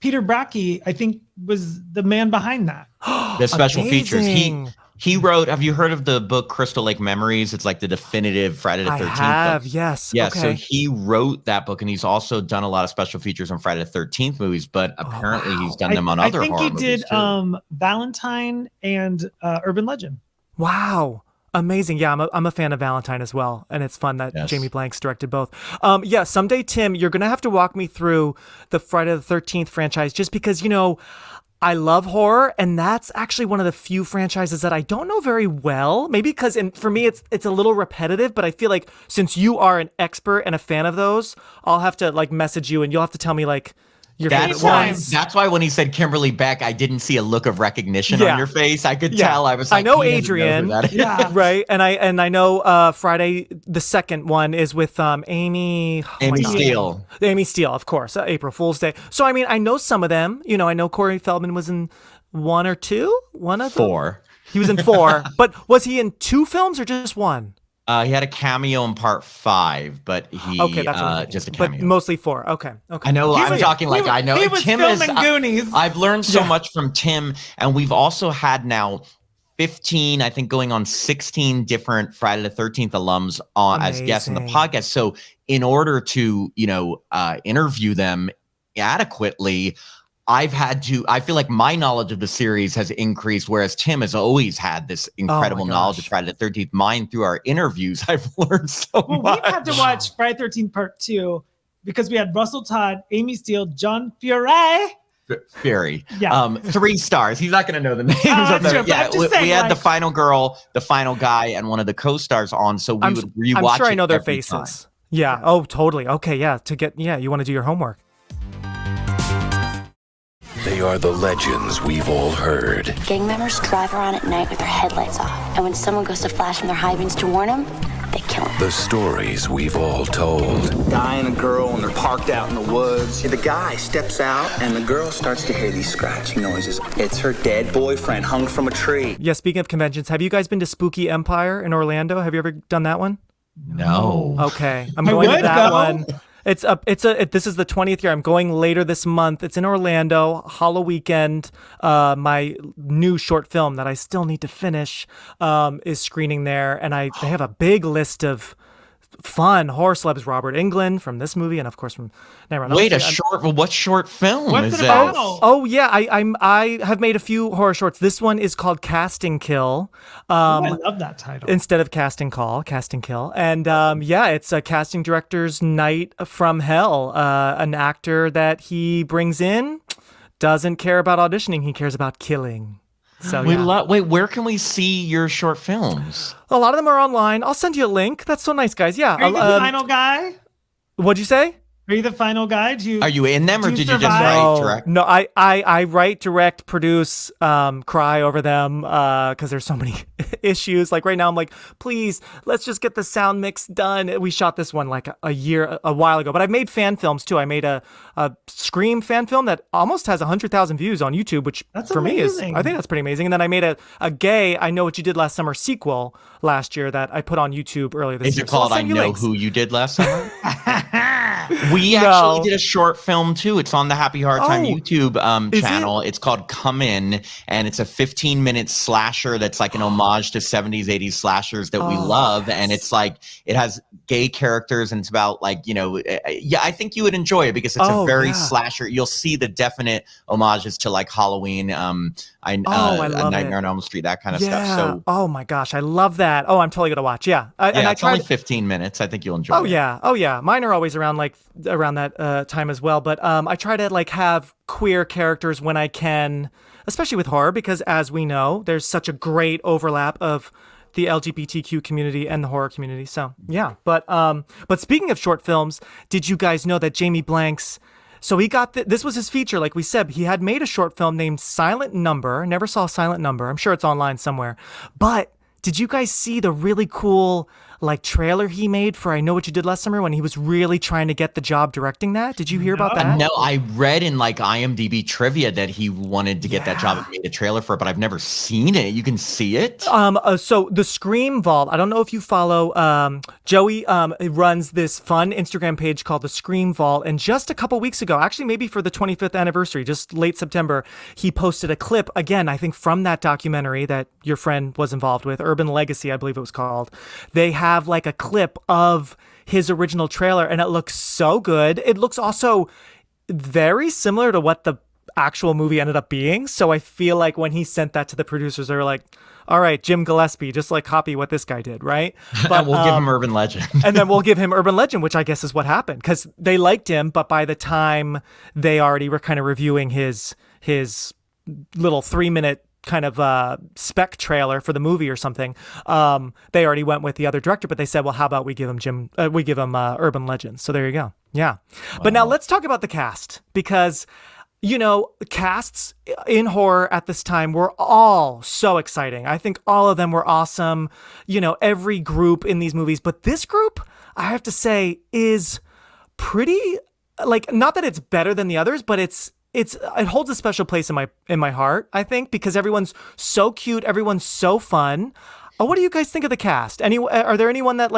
Peter Bracke, I think, was the man behind that. The special features. He wrote, have you heard of the book Crystal Lake Memories? It's like the definitive Friday the 13th I have, book. yes. Yeah, okay. so he wrote that book, and he's also done a lot of special features on Friday the 13th movies, but apparently he's done them on other horror movies. I think he did Valentine and Urban Legend. Wow. Amazing. Yeah, I'm a fan of Valentine as well. And it's fun that Jamie Blanks directed both. Someday, Tim, you're going to have to walk me through the Friday the 13th franchise, just because, I love horror, and that's actually one of the few franchises that I don't know very well. Maybe because for me it's a little repetitive, but I feel like since you are an expert and a fan of those, I'll have to like message you and you'll have to tell me like your favorite ones. That's why when he said Kimberly Beck, I didn't see a look of recognition on your face. I could tell. I was like, I know Adrian, right? And I know Friday the second one is with Amy Steele. Amy Steele, of course, April Fool's Day. So I mean, I know some of them. You know, I know Corey Feldman was in one or two. One of them? 4. He was in 4, but was he in 2 films or just 1? He had a cameo in part 5, but he just a cameo. But mostly 4. Okay. I know. I'm talking like I know. He was Tim filming Goonies. I've learned so much from Tim, and we've also had now 15, I think, going on 16 different Friday the 13th alums as guests on the podcast. So in order to interview them adequately, I feel like my knowledge of the series has increased, whereas Tim has always had this incredible knowledge of Friday the 13th. Mine, through our interviews, I've learned so much. We've had to watch Friday the 13th Part 2 because we had Russell Todd, Amy Steele, John Fury. 3 stars. He's not going to know the names of them. We had the final girl, the final guy, and one of the co-stars on, so we would rewatch. I'm sure I know their faces. Time. Yeah. Oh, totally. Okay. Yeah. You want to do your homework. They are the legends we've all heard. Gang members drive around at night with their headlights off, and when someone goes to flash from their high beams to warn them, they kill them. The stories we've all told. Guy and a girl, and they're parked out in the woods. The guy steps out, and the girl starts to hear these scratching noises. It's her dead boyfriend hung from a tree. Yeah, speaking of conventions, have you guys been to Spooky Empire in Orlando? Have you ever done that one? No. Okay, I'm going to that one. This is the 20th year. I'm going later this month. It's in Orlando, Hollow Weekend. My new short film that I still need to finish is screening there, and they have a big list of fun horror celebs. Robert Englund from this movie, and of course from Nightmare on Elm Street. What short film What's is it that? about? Oh yeah, I have made a few horror shorts. This one is called Cast and Kill. I love that title. Instead of Cast and Call, Cast and Kill. And it's a casting director's night from hell. An actor that he brings in doesn't care about auditioning. He cares about killing. So where can we see your short films? A lot of them are online. I'll send you a link. That's so nice, guys. Yeah. Are you the final guy? What'd you say? Are you the final guy? Are you in them, or did you just write direct? No, I write, direct, produce, cry over them because there's so many issues. Like right now, I'm like, please, let's just get the sound mix done. We shot this one like a while ago, but I've made fan films too. I made a Scream fan film that almost has 100,000 views on YouTube, which for me is, I think that's pretty amazing. And then I made a gay I Know What You Did Last Summer sequel last year that I put on YouTube earlier this year. Is it called I Know Who You Did Last Summer? We actually did a short film too. It's on the Happy Hard Time YouTube channel. It's called Come In, and it's a 15-minute slasher that's like an homage to 70s, 80s slashers that we love. And it's like, it has gay characters, and it's about like, I think you would enjoy it because it's a very slasher. You'll see the definite homages to like Halloween, I love Nightmare on Elm Street, that kind of stuff. So, oh my gosh, I love that. Oh, I'm totally gonna watch. Yeah, and it's only 15 minutes. I think you'll enjoy it. Oh yeah. Mine are always around that time as well. But I try to like have queer characters when I can, especially with horror, because as we know, there's such a great overlap of the LGBTQ community and the horror community. So yeah. But speaking of short films, did you guys know that Jamie Blanks? So he got this was his feature, like we said. He had made a short film named Silent Number. Never saw Silent Number. I'm sure it's online somewhere. But did you guys see the really cool like trailer he made for I Know What You Did Last Summer when he was really trying to get the job directing that? Did you hear about that? No, I read in like IMDb trivia that he wanted to get that job and made a trailer for it, but I've never seen it. You can see it? So the Scream Vault, I don't know if you follow Joey runs this fun Instagram page called the Scream Vault, and just a couple weeks ago, actually maybe for the 25th anniversary, just late September, he posted a clip, again, I think from that documentary that your friend was involved with, Urban Legacy, I believe it was called. They have like a clip of his original trailer, and it looks so good. It looks also very similar to what the actual movie ended up being. So I feel like when he sent that to the producers, they were like, all right, Jim Gillespie, just like copy what this guy did, right? But we'll give him Urban Legend. And then we'll give him Urban Legend, which I guess is what happened, because they liked him, but by the time they already were kind of reviewing his little 3-minute kind of spec trailer for the movie or something. They already went with the other director, but they said, well, how about we give him Urban Legends? So there you go. Yeah. Wow. But now let's talk about the cast, because casts in horror at this time were all so exciting. I think all of them were awesome. Every group in these movies, but this group, I have to say, is pretty, not that it's better than the others, but it holds a special place in my heart, I think, because everyone's so cute, everyone's so fun. What do you guys think of the cast? Are there anyone that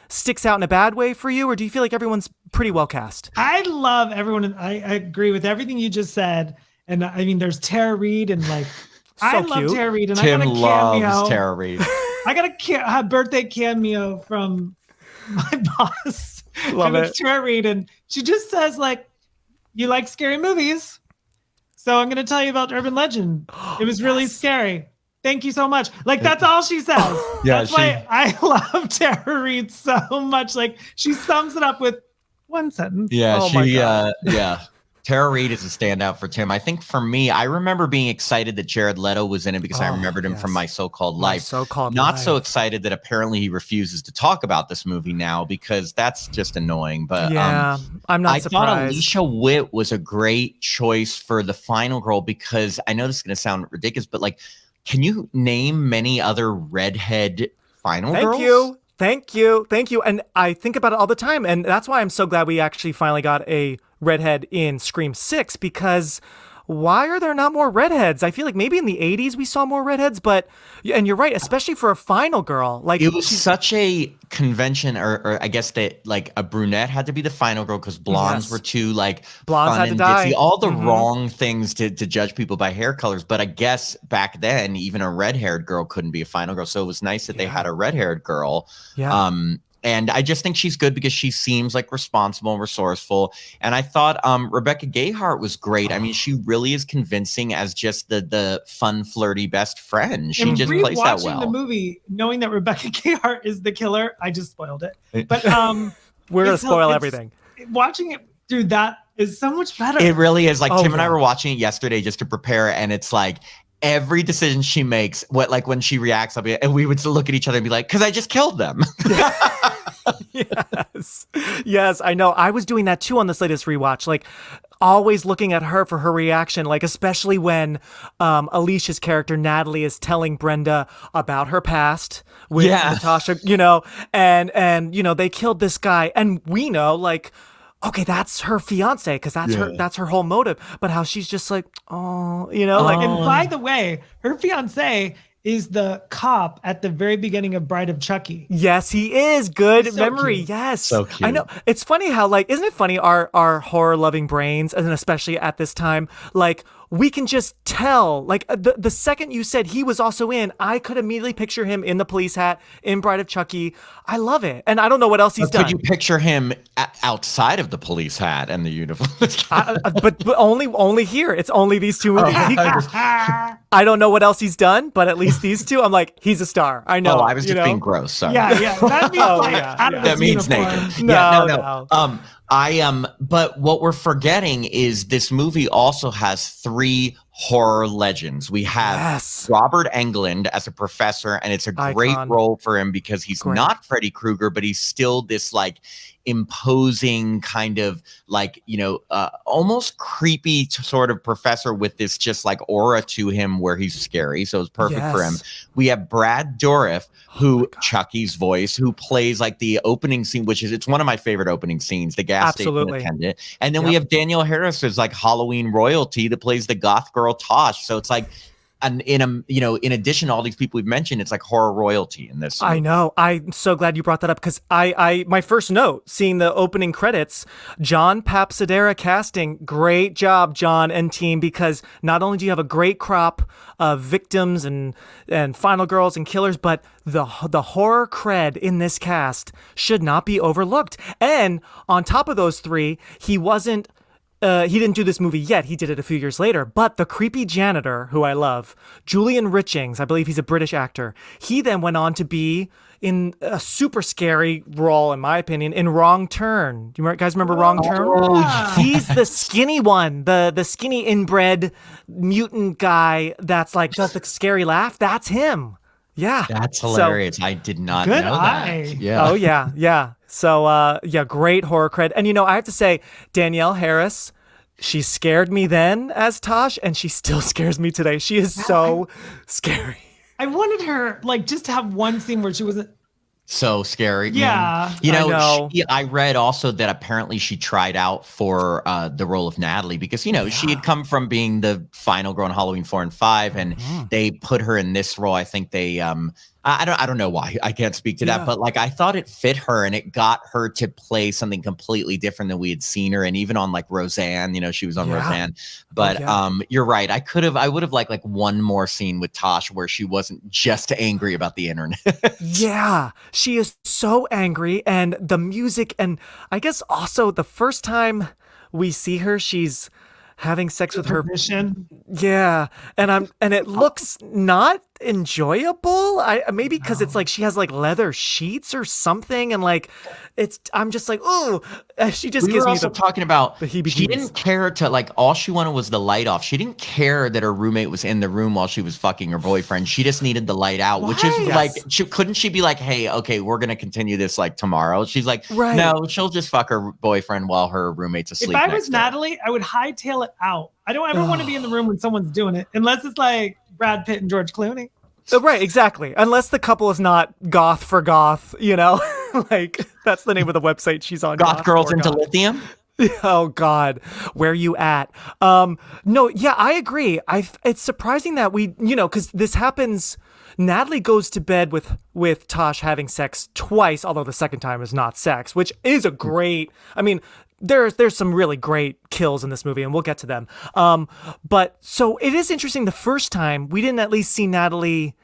sticks out in a bad way for you, or do you feel like everyone's pretty well cast? I love everyone. I agree with everything you just said. And I mean, there's Tara Reid and I love Tara Reid. And Tim I got a cameo. loves Tara Reid. I got a birthday cameo from my boss. Love it. Tara Reid, and she just says you like scary movies, so I'm going to tell you about Urban Legend. It was really scary. Thank you so much. That's all she says. Yeah, that's why I love Tara Reid so much. She sums it up with one sentence. Yeah, oh my God. Yeah. Tara Reid is a standout for Tim. I think for me, I remember being excited that Jared Leto was in it because I remembered him from My So-Called Life. Not so excited that apparently he refuses to talk about this movie now, because that's just annoying. But yeah, I'm not surprised. I thought Alicia Witt was a great choice for the final girl, because I know this is going to sound ridiculous, but can you name many other redhead final girls? Thank you. And I think about it all the time. And that's why I'm so glad we actually finally got a redhead in Scream 6, because why are there not more redheads? I feel like maybe in the 80s we saw more redheads, and you're right, especially for a final girl. It was such a convention, or I guess that a brunette had to be the final girl because blondes were too blondes fun had and to die. ditzy. All the wrong things to judge people by hair colors. But I guess back then even a red-haired girl couldn't be a final girl. So it was nice that they had a red-haired girl. Yeah. And I just think she's good because she seems responsible and resourceful. And I thought Rebecca Gayheart was great. I mean, she really is convincing as just the fun, flirty best friend. She just plays that well. Watching the movie, knowing that Rebecca Gayheart is the killer, I just spoiled it. But we're gonna spoil everything. Watching it through that is so much better. It really is. Tim and I were watching it yesterday just to prepare, and it's every decision she makes, when she reacts, and we would look at each other and be like, because I just killed them. Yes, I know. I was doing that too on this latest rewatch. Always looking at her for her reaction, especially when Alicia's character Natalie is telling Brenda about her past with Natasha, and they killed this guy, and we know okay, that's her fiance, because that's her whole motive. But how she's just and by the way, her fiance is the cop at the very beginning of Bride of Chucky. Yes, he is. Good so memory. Cute. Yes. So cute. I know. It's funny how isn't it funny our horror loving brains, and especially at this time, we can just tell, the second you said he was also in, I could immediately picture him in the police hat in Bride of Chucky. I love it. And I don't know what else he's done. Could you picture him outside of the police hat and the uniform? but only here. It's only these two movies. I don't know what else he's done, but at least these two, I'm he's a star. I know. Oh, I was just being gross. Sorry. Yeah. That means out of that means uniform. naked. No. But what we're forgetting is this movie also has 3 horror legends. We have Robert Englund as a professor, and it's a great role for him because he's not Freddy Krueger, but he's still this imposing kind of almost creepy sort of professor with this just aura to him where he's scary. So it's perfect for him. We have Brad Dourif, who Chucky's voice, who plays the opening scene, it's one of my favorite opening scenes, the gas station attendant. And then we have Danielle Harris as Halloween royalty that plays the goth girl Tosh. So it's and in addition to all these people we've mentioned, it's horror royalty in this. I know. I'm so glad you brought that up, because I my first note, seeing the opening credits, John Papsadera casting, great job, John and team, because not only do you have a great crop of victims and final girls and killers, but the horror cred in this cast should not be overlooked. And on top of those 3, he wasn't he didn't do this movie yet. He did it a few years later. But the creepy janitor, who I love, Julian Richings, I believe he's a British actor. He then went on to be in a super scary role, in my opinion, in Wrong Turn. Do you guys remember Wrong Turn? Yeah. He's the skinny one, the skinny inbred mutant guy that's like does the scary laugh. That's him. Yeah. That's hilarious. I did not Good know eye. that. Yeah. Oh yeah, yeah. So yeah, great horror cred. And I have to say, Danielle Harris, she scared me then as Tosh, and she still scares me today. She is so scary. I wanted her just to have one scene where she wasn't. So scary. Yeah. You know, I know. I read also that apparently she tried out for the role of Natalie because, she had come from being the final girl in Halloween 4 and 5, and they put her in this role. I think they, I don't know why. I can't speak to that, but I thought it fit her, and it got her to play something completely different than we had seen her. And even on Roseanne, she was on Roseanne. But you're right. I would have liked one more scene with Tosh where she wasn't just angry about the internet. Yeah, she is so angry, and the music, and I guess also the first time we see her, she's having sex with her. Yeah, and it looks not enjoyable. Maybe because it's she has leather sheets or something, and I'm just oh, she just gives me also talking about the she heebie-jeebies. didn't care to all she wanted was the light off. She didn't care that her roommate was in the room while she was fucking her boyfriend. She just needed the light out, which is couldn't she be hey, okay, we're gonna continue this tomorrow? She's right. No, she'll just fuck her boyfriend while her roommate's asleep. If I was Natalie, I would hightail it out. I don't ever want to be in the room when someone's doing it, unless it's Brad Pitt and George Clooney. Right, exactly. Unless the couple is not goth for goth, that's the name of the website she's on. Goth Girls into Lithium? Oh God, where you at? No, yeah, I agree. It's surprising that we, because this happens. Natalie goes to bed with Tosh having sex twice, although the second time is not sex, which is a great. I mean, there's some really great kills in this movie, and we'll get to them. But so it is interesting. The first time we didn't at least see Natalie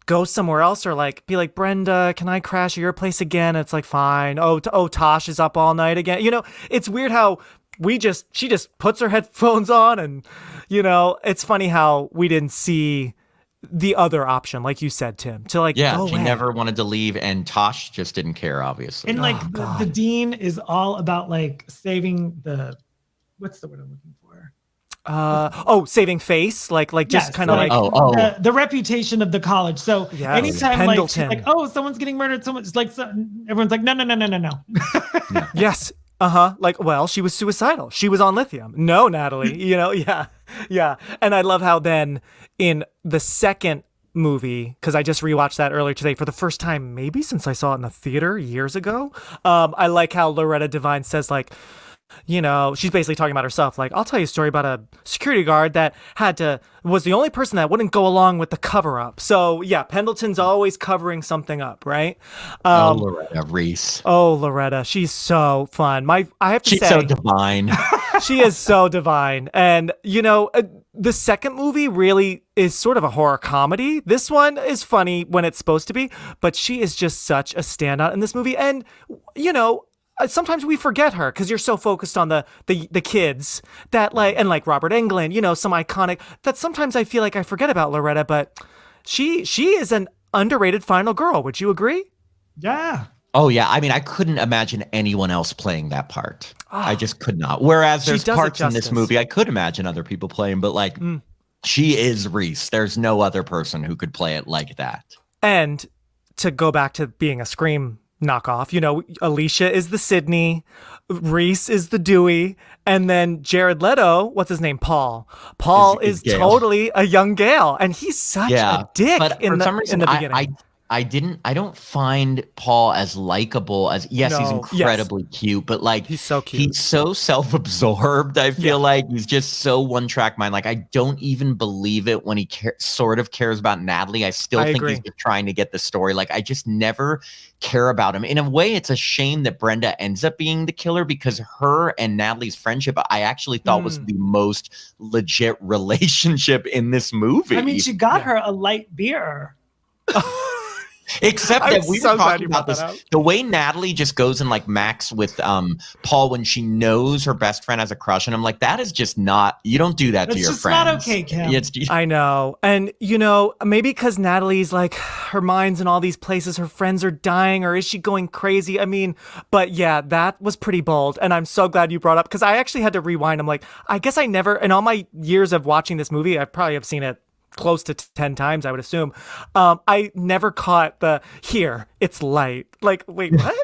go somewhere else or be like, Brenda, can I crash at your place again? It's fine. Oh, Tosh is up all night again. It's weird how she just puts her headphones on, and it's funny how we didn't see the other option, like you said, Tim, to she go away. never wanted to leave, and Tosh just didn't care, obviously. And the dean is all about saving the, what's the word I'm looking for? Saving face, just kind of the reputation of the college. So anytime Pendelton. she's someone's getting murdered, someone's everyone's no. Yes. Well, she was suicidal. She was on lithium. No, Natalie, yeah. And I love how then in the second movie, because I just rewatched that earlier today for the first time, maybe since I saw it in the theater years ago. I like how Loretta Devine says she's basically talking about herself. I'll tell you a story about a security guard that was the only person that wouldn't go along with the cover up. So yeah, Pendleton's always covering something up, right? Loretta Reese. Oh, Loretta, she's so fun. I have to say, she's so divine. She is so divine. And the second movie really is sort of a horror comedy. This one is funny when it's supposed to be, but she is just such a standout in this movie. And sometimes we forget her because you're so focused on the kids that and Robert Englund, some iconic that sometimes I feel like I forget about Loretta, but she is an underrated final girl. Would you agree? Yeah. Oh yeah. I mean, I couldn't imagine anyone else playing that part. I just could not. Whereas there's parts in this movie I could imagine other people playing, but she is Reese. There's no other person who could play it like that. And to go back to being a Scream knockoff, Alicia is the Sydney, Reese is the Dewey, and then Jared Leto, what's his name? Paul is totally a young Gale, and he's such a dick in the beginning. I don't find Paul as likable as he's incredibly cute, but he's so cute. He's so self-absorbed. I feel like he's just so one-track mind. I don't even believe it when he sort of cares about Natalie. I still think he's just trying to get the story. I just never care about him. In a way, it's a shame that Brenda ends up being the killer because her and Natalie's friendship, I actually thought was the most legit relationship in this movie. I mean, she got her a light beer. Except that we so were glad talking you about brought that this. up. The way Natalie just goes and like Max with Paul when she knows her best friend has a crush, and I'm like, that is just not. You don't do that to your friends. It's just not okay, Kim. I know. And, maybe because Natalie's like, her mind's in all these places, her friends are dying, or is she going crazy? I mean, but yeah, that was pretty bold. And I'm so glad you brought up, because I actually had to rewind. I'm like, I guess I never, in all my years of watching this movie, I probably have seen it close to 10 times, I would assume. I never caught it's light. Like, wait, what?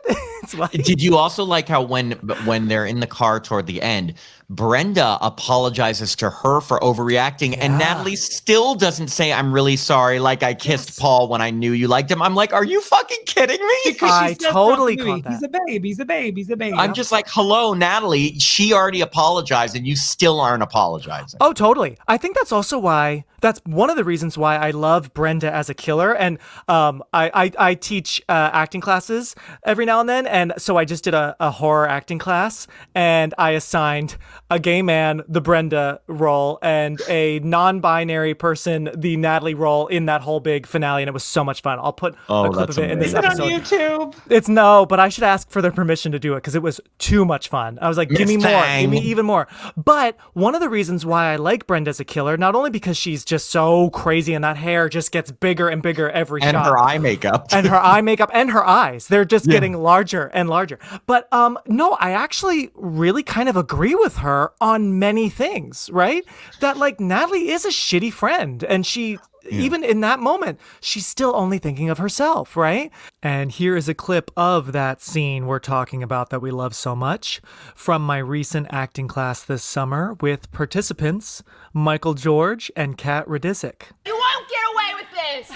It's light. Did you also like how when they're in the car toward the end, Brenda apologizes to her for overreacting, and Natalie still doesn't say, I'm really sorry, like I kissed Paul when I knew you liked him. I'm like, are you fucking kidding me? Because I totally caught that. He's a babe, he's a babe, he's a babe. I'm just like, hello, Natalie. She already apologized, and you still aren't apologizing. Oh, totally. I think that's also why, that's one of the reasons why I love Brenda as a killer. And I teach acting classes every now and then. And so I just did a horror acting class, and I assigned a gay man the Brenda role and a non-binary person the Natalie role in that whole big finale, and it was so much fun. I'll put a clip of it in this episode. Is it on YouTube? But I should ask for their permission to do it, because it was too much fun. I was like, give me more, give me even more. But one of the reasons why I like Brenda as a killer, not only because she's just so crazy and that hair just gets bigger and bigger every shot. And her eye makeup. And her eye makeup and her eyes. They're just getting larger and larger. But no, I actually really kind of agree with her on many things, right? That like Natalie is a shitty friend, and she even in that moment, she's still only thinking of herself, right? And here is a clip of that scene we're talking about that we love so much from my recent acting class this summer with participants Michael George and Kat Radisic. You won't get away with this!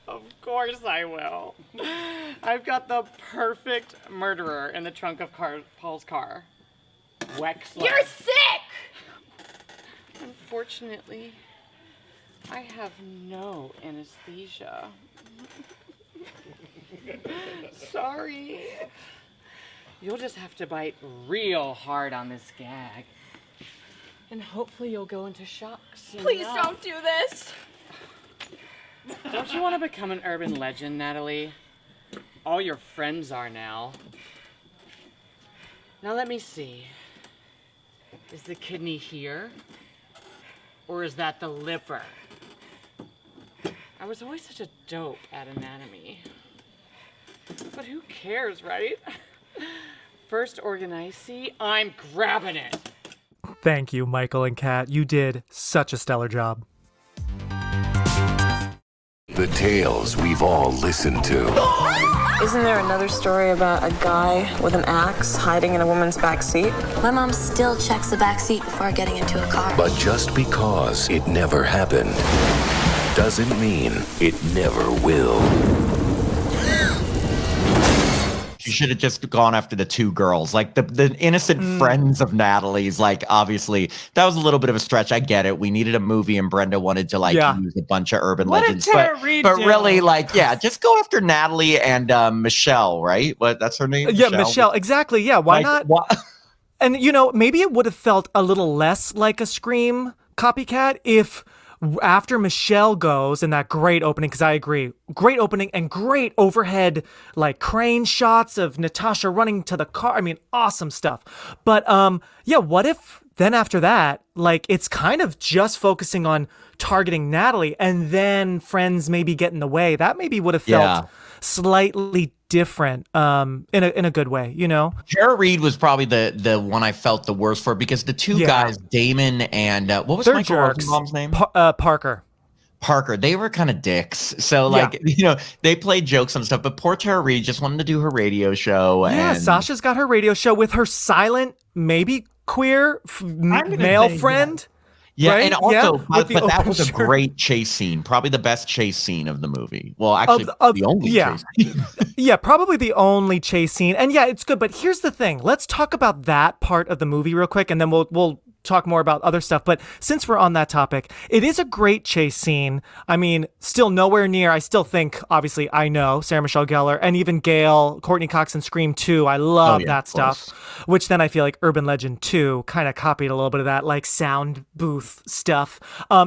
Of course I will. I've got the perfect murderer in the trunk of Paul's car. Wexler. You're sick! Unfortunately, I have no anesthesia. Sorry. You'll just have to bite real hard on this gag. And hopefully you'll go into shock soon Please enough. don't do this. Don't you want to become an urban legend, Natalie? All your friends are now. Now let me see. Is the kidney here? Or is that the liver? I was always such a dope at anatomy. But who cares, right? First organ I see, I'm grabbing it. Thank you, Michael and Kat. You did such a stellar job. The tales we've all listened to. Isn't there another story about a guy with an axe hiding in a woman's back seat? My mom still checks the back seat before getting into a car. But just because it never happened doesn't mean it never will. You should have just gone after the two girls, like the innocent friends of Natalie's. Like, obviously, that was a little bit of a stretch. I get it. We needed a movie, and Brenda wanted to use a bunch of urban legends. But really, just go after Natalie and Michelle, right? That's her name? Yeah, Michelle. Exactly. Yeah. Why not? And maybe it would have felt a little less like a Scream copycat if after Michelle goes in that great opening, because I agree, great opening and great overhead like crane shots of Natasha running to the car. I mean, awesome stuff. But what if then after that, like it's kind of just focusing on targeting Natalie, and then friends maybe get in the way? That maybe would have felt slightly different in a good way, Tara Reid was probably the one I felt the worst for, because the two guys, Damon and what was Michael Rosenbaum's name? Parker, they were kind of dicks. So they played jokes and stuff, but poor Tara Reid just wanted to do her radio show. Yeah, and Sasha's got her radio show with her silent, maybe queer male friend. Yeah, right? and also, but that was a shirt. great chase scene. Probably the best chase scene of the movie. Well, actually, the only chase scene. Yeah, probably the only chase scene. And yeah, it's good. But here's the thing. Let's talk about that part of the movie real quick, and then we'll talk more about other stuff. But since we're on that topic, it is a great chase scene. I mean, still nowhere near. I still think, obviously, I know Sarah Michelle Gellar and even Gail, Courtney Cox in Scream 2. I love that stuff, which then I feel like Urban Legend 2 kind of copied a little bit of that, like sound booth stuff.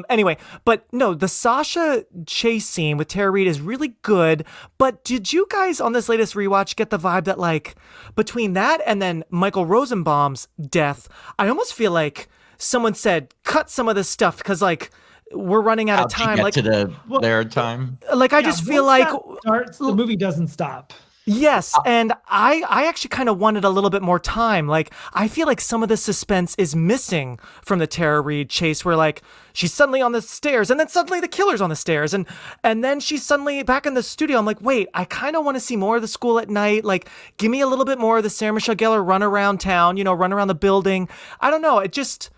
Anyway, but no, the Sasha chase scene with Tara Reid is really good. But did you guys on this latest rewatch get the vibe that like between that and then Michael Rosenbaum's death, I almost feel like someone said, cut some of this stuff because like we're running out of time. Like to their time. Like I just feel like the movie doesn't stop. Yes, and I actually kind of wanted a little bit more time. Like, I feel like some of the suspense is missing from the Tara Reid chase where, like, she's suddenly on the stairs, and then suddenly the killer's on the stairs, and then she's suddenly back in the studio. I'm like, wait, I kind of want to see more of the school at night. Like, give me a little bit more of the Sarah Michelle Gellar run around town, you know, run around the building. I don't know, it just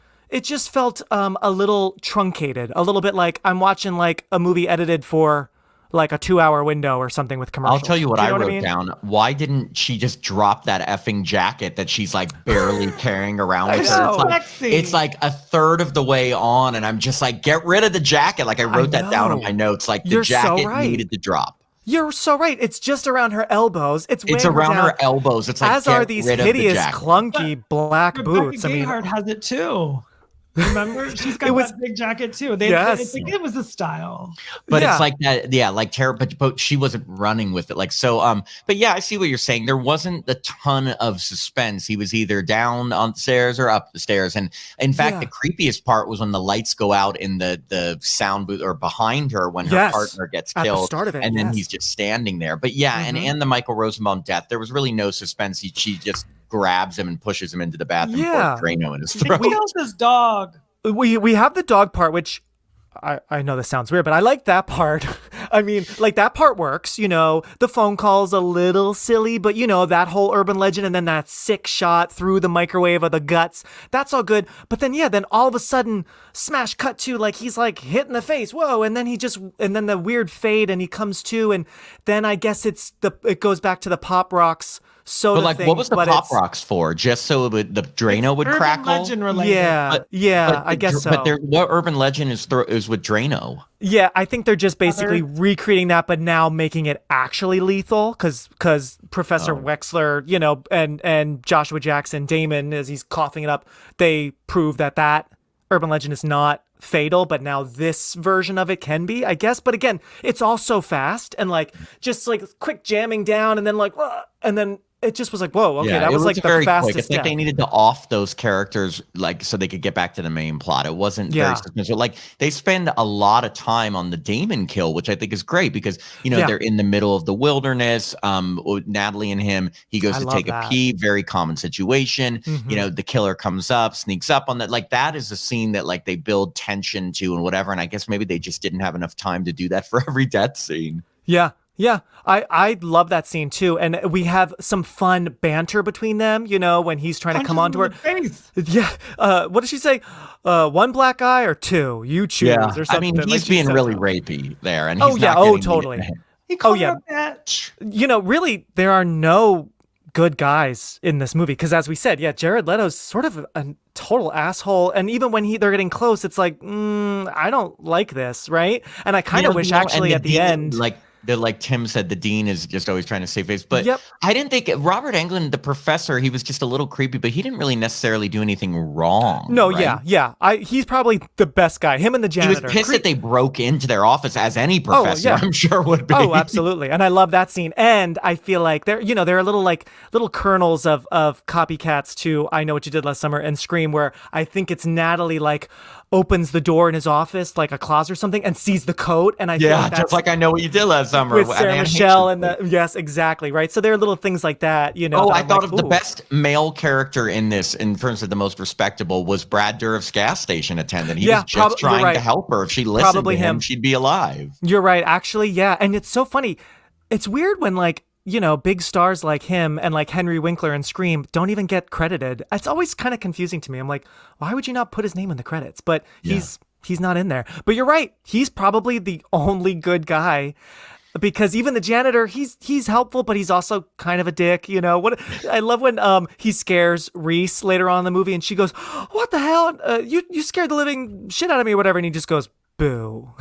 felt a little truncated, a little bit like I'm watching, like, a movie edited for like a 2-hour window or something with commercials. I'll tell you what I wrote mean? down. Why didn't she just drop that effing jacket that she's like barely carrying around with her? It's like a third of the way on, and I'm just like, get rid of the jacket. Like I wrote that down in my notes. Like the jacket needed to drop. You're so right. It's just around her elbows. It's around her elbows. It's like, as are these hideous, clunky black boots. I mean, Gayheart has it too. Remember, she's got that big jacket too. I think it was a style, but it's like that. Yeah, like Tara, but she wasn't running with it. Like so. But yeah, I see what you're saying. There wasn't a ton of suspense. He was either down on the stairs or up the stairs. And in fact, the creepiest part was when the lights go out in the sound booth or behind her when her partner gets killed. At the start of it, and then he's just standing there. But yeah, and the Michael Rosenbaum death, there was really no suspense. She just grabs him and pushes him into the bathroom, pours Drano in his throat. He kills his dog. We have the dog part, which I know this sounds weird, but I like that part. I mean, like that part works, you know, the phone call's a little silly, but you know, that whole urban legend and then that sick shot through the microwave of the guts, that's all good. But then, then all of a sudden smash cut to like, he's like hit in the face. Whoa. And then and then the weird fade and he comes to, and then I guess it goes back to the Pop Rocks soda but like, thing, what was the Pop Rocks for? Just so the Drano would crackle? Legend related. Yeah, I guess so. But what urban legend is with Drano? Yeah, I think they're just basically recreating that, but now making it actually lethal because Professor Wexler, you know, and Joshua Jackson, Damon, as he's coughing it up, they prove that urban legend is not fatal, but now this version of it can be, I guess. But again, it's all so fast and like just like quick jamming down and then like, and then it just was like, whoa, okay, that was like the fastest. It's like they needed to off those characters, like so they could get back to the main plot. It wasn't very suspense. Like they spend a lot of time on the Damon kill, which I think is great because you know they're in the middle of the wilderness. Natalie and him, he goes to take a pee, very common situation. You know, the killer comes up, sneaks up on that. Like that is a scene that like they build tension to and whatever. And I guess maybe they just didn't have enough time to do that for every death scene. Yeah, I love that scene too, and we have some fun banter between them. You know, when he's trying to come onto her. Yeah. What did she say? One black eye or two? You choose or something. I mean, he's like being really rapey there, and he's not getting totally. He called her a bitch. You know, really, there are no good guys in this movie because, as we said, Jared Leto's sort of a total asshole, and even when they're getting close, it's like, I don't like this, right? And I kind of wish actually at the end, like Tim said, the dean is just always trying to save face. But I didn't think Robert Englund, the professor, he was just a little creepy, but he didn't really necessarily do anything wrong. No, right? He's probably the best guy. Him and the janitor. He was pissed that they broke into their office, as any professor, I'm sure would be. Oh, absolutely. And I love that scene. And I feel like they're little kernels of copycats to I Know What You Did Last Summer and Scream, where I think it's Natalie like opens the door in his office, like a closet or something, and sees the coat. And I feel like that's just like I Know What You Did Last Summer with Sarah Michelle and yes, exactly, right. So there are little things like that, you know. I thought of the best male character in this, in terms of the most respectable, was Brad Dourif's gas station attendant. He was just trying to help her. If she listened to him, she'd be alive. You're right, actually, and it's so funny. It's weird when like, you know, big stars like him and like Henry Winkler and Scream don't even get credited. It's always kind of confusing to me. I'm like, why would you not put his name in the credits? But he's not in there. But you're right. He's probably the only good guy. because even the janitor, he's helpful, but he's also kind of a dick, you know. What I love when he scares Reese later on in the movie, and she goes, "What the hell? You scared the living shit out of me, or whatever," and he just goes, "Boo."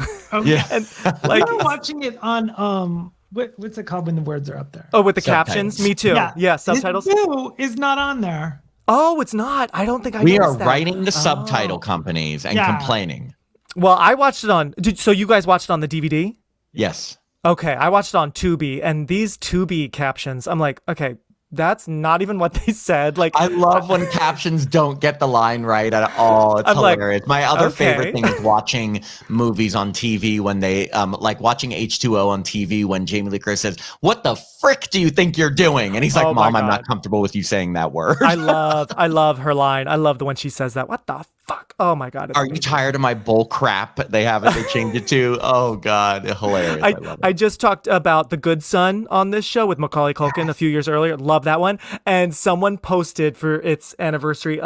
Yeah. And like I'm watching it on what's it called when the words are up there? Oh, with the captions. Me too. Yeah, subtitles. Boo is not on there. Oh, it's not. I don't think I. We are noticed that. writing the subtitle companies and complaining. Well, I watched it on. So you guys watched it on the DVD? Yes. Okay, I watched it on Tubi, and these Tubi captions, I'm like, okay, that's not even what they said. Like, I love when captions don't get the line right at all. It's hilarious. Like, my other favorite thing is watching movies on TV when they like watching H2O on TV when Jamie Lee Curtis says, "What the frick do you think you're doing?" And he's like, "Mom, I'm not comfortable with you saying that word." I love her line. I love the when she says that. What the fuck? Oh my God. Are you tired of my bull crap? They changed it to. Oh God, hilarious. I just talked about The Good Son on this show with Macaulay Culkin a few years earlier. Love that one. And someone posted for its anniversary,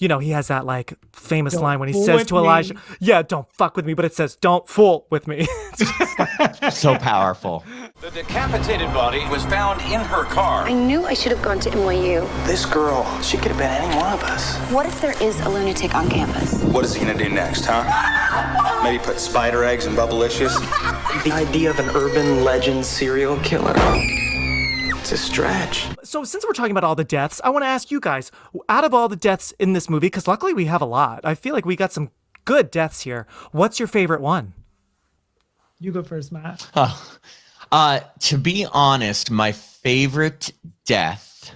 you know, he has that like famous line when he says to Elijah, "Yeah, don't fuck with me," but it says, "Don't fool with me." So powerful. The decapitated body was found in her car. I knew I should have gone to NYU. This girl, she could have been any one of us. What if there is a lunatic on campus? What is he gonna do next, huh? Maybe put spider eggs in Bubblicious? The idea of an urban legend serial killer. It's a stretch. So since we're talking about all the deaths, I want to ask you guys, out of all the deaths in this movie, because luckily we have a lot, I feel like we got some good deaths here. What's your favorite one? You go first, Matt. To be honest, my favorite death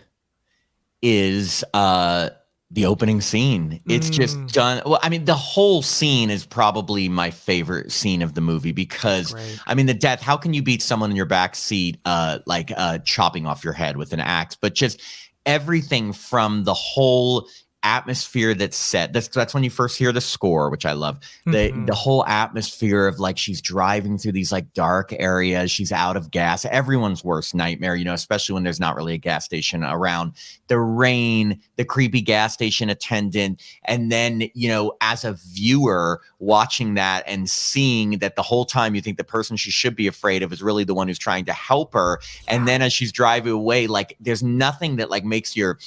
is the opening scene. It's just done. Well, I mean, the whole scene is probably my favorite scene of the movie because, I mean, the death, how can you beat someone in your back seat, like chopping off your head with an axe? But just everything from the whole atmosphere that's set. That's when you first hear the score, which I love. The whole atmosphere of like she's driving through these like dark areas. She's out of gas. Everyone's worst nightmare, you know, especially when there's not really a gas station around. The rain, the creepy gas station attendant, and then, you know, as a viewer watching that and seeing that the whole time you think the person she should be afraid of is really the one who's trying to help her. And then as she's driving away, like there's nothing that like makes your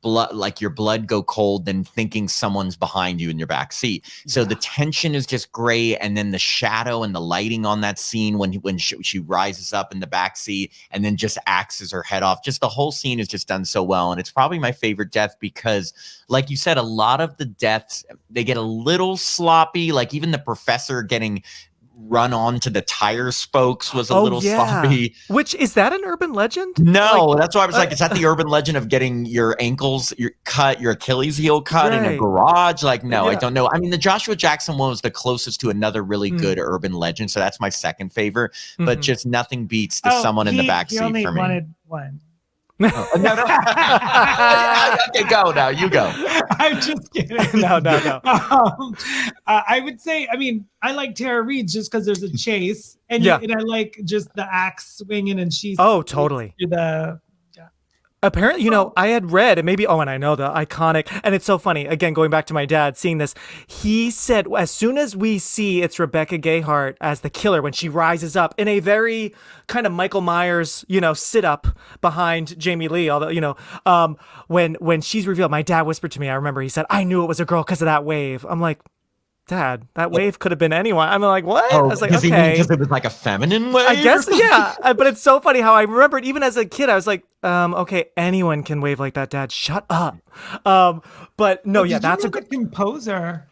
blood go cold than thinking someone's behind you in your back seat. So the tension is just great, and then the shadow and the lighting on that scene when she rises up in the back seat and then just axes her head off. Just the whole scene is just done so well, and it's probably my favorite death because, like you said, a lot of the deaths they get a little sloppy. Like even the professor getting run onto the tire spokes was a little sloppy. Which is that an urban legend? No, like, that's why I was like, is that the urban legend of getting your ankles your Achilles heel cut in a garage? Like, no, I don't know. I mean, the Joshua Jackson one was the closest to another really good urban legend, so that's my second favorite. But just nothing beats the someone in the backseat for me. He only wanted one. No. Okay, go now. You go. I'm just kidding. No. I would say, I mean, I like Tara Reid just because there's a chase, and I like just the axe swinging, and she's totally. Apparently, you know, I had read, and maybe, and I know the iconic, and it's so funny, again, going back to my dad, seeing this, he said, as soon as we see it's Rebecca Gayheart as the killer, when she rises up in a very kind of Michael Myers, you know, sit up behind Jamie Lee, although, you know, when she's revealed, my dad whispered to me, I remember he said, "I knew it was a girl because of that wave." I'm like, Dad, that wave could have been anyone. I'm like, what? I was like, okay. Because it was like a feminine wave? I guess, yeah. But it's so funny how I remembered, even as a kid, I was like, okay, anyone can wave like that, Dad. Shut up. But no, that's a good composer.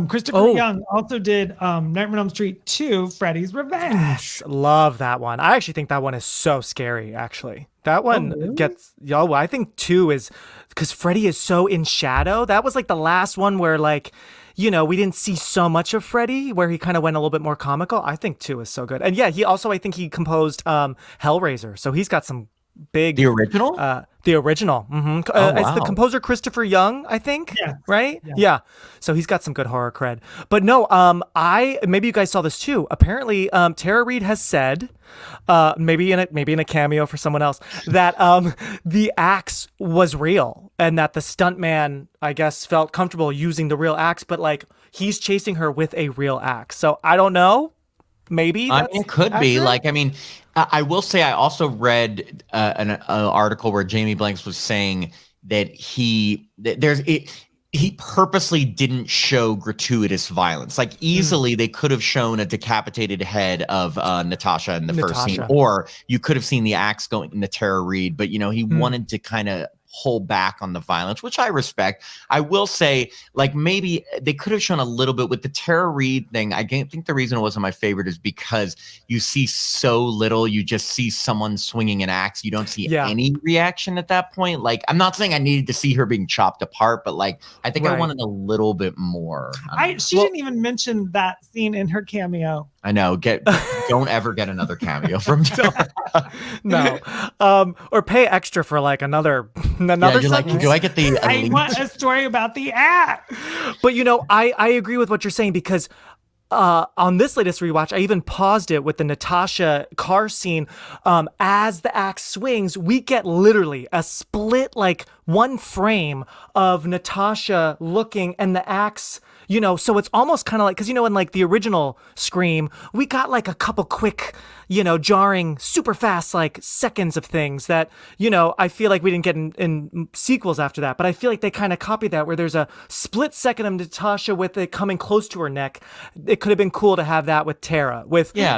Christopher Young also did Nightmare on Elm Street 2, Freddy's Revenge. Yes, love that one. I actually think that one is so scary, actually. That one I think 2 is, because Freddy is so in shadow. That was like the last one where like, you know, we didn't see so much of Freddy, where he kind of went a little bit more comical. I think 2 is so good. And yeah, he also, I think he composed Hellraiser. So he's got some big... The original? The original. Mm-hmm. It's the composer Christopher Young, I think. Yeah. Right? Yeah. So he's got some good horror cred. But no, maybe you guys saw this too. Apparently, Tara Reid has said, maybe in a cameo for someone else, that the axe was real, and that the stuntman, I guess, felt comfortable using the real axe, but like he's chasing her with a real axe. So I don't know. maybe I mean, it could be. accurate? Like, I mean, I will say I also read an article where Jamie Blanks was saying that he purposely didn't show gratuitous violence. Like, easily they could have shown a decapitated head of Natasha in the first scene, or you could have seen the axe going into Tara Reid, but he wanted to kind of hold back on the violence, which I respect. I will say, like, maybe they could have shown a little bit with the Tara Reid thing. I think the reason it wasn't my favorite is because you see so little. You just see someone swinging an axe. You don't see any reaction at that point. Like, I'm not saying I needed to see her being chopped apart, but like, I think I wanted a little bit more. She didn't even mention that scene in her cameo. I know. Don't ever get another cameo from Tara. No. Or pay extra for like another you're like, do I get the I want a story about the axe. But I agree with what you're saying, because on this latest rewatch, I even paused it with the Natasha car scene. As the axe swings, we get literally a split, like one frame of Natasha looking and the axe, so it's almost kind of like, because, in like the original Scream, we got like a couple quick, jarring, super fast, like seconds of things that, I feel like we didn't get in sequels after that. But I feel like they kind of copied that, where there's a split second of Natasha with it coming close to her neck. It could have been cool to have that with Tara.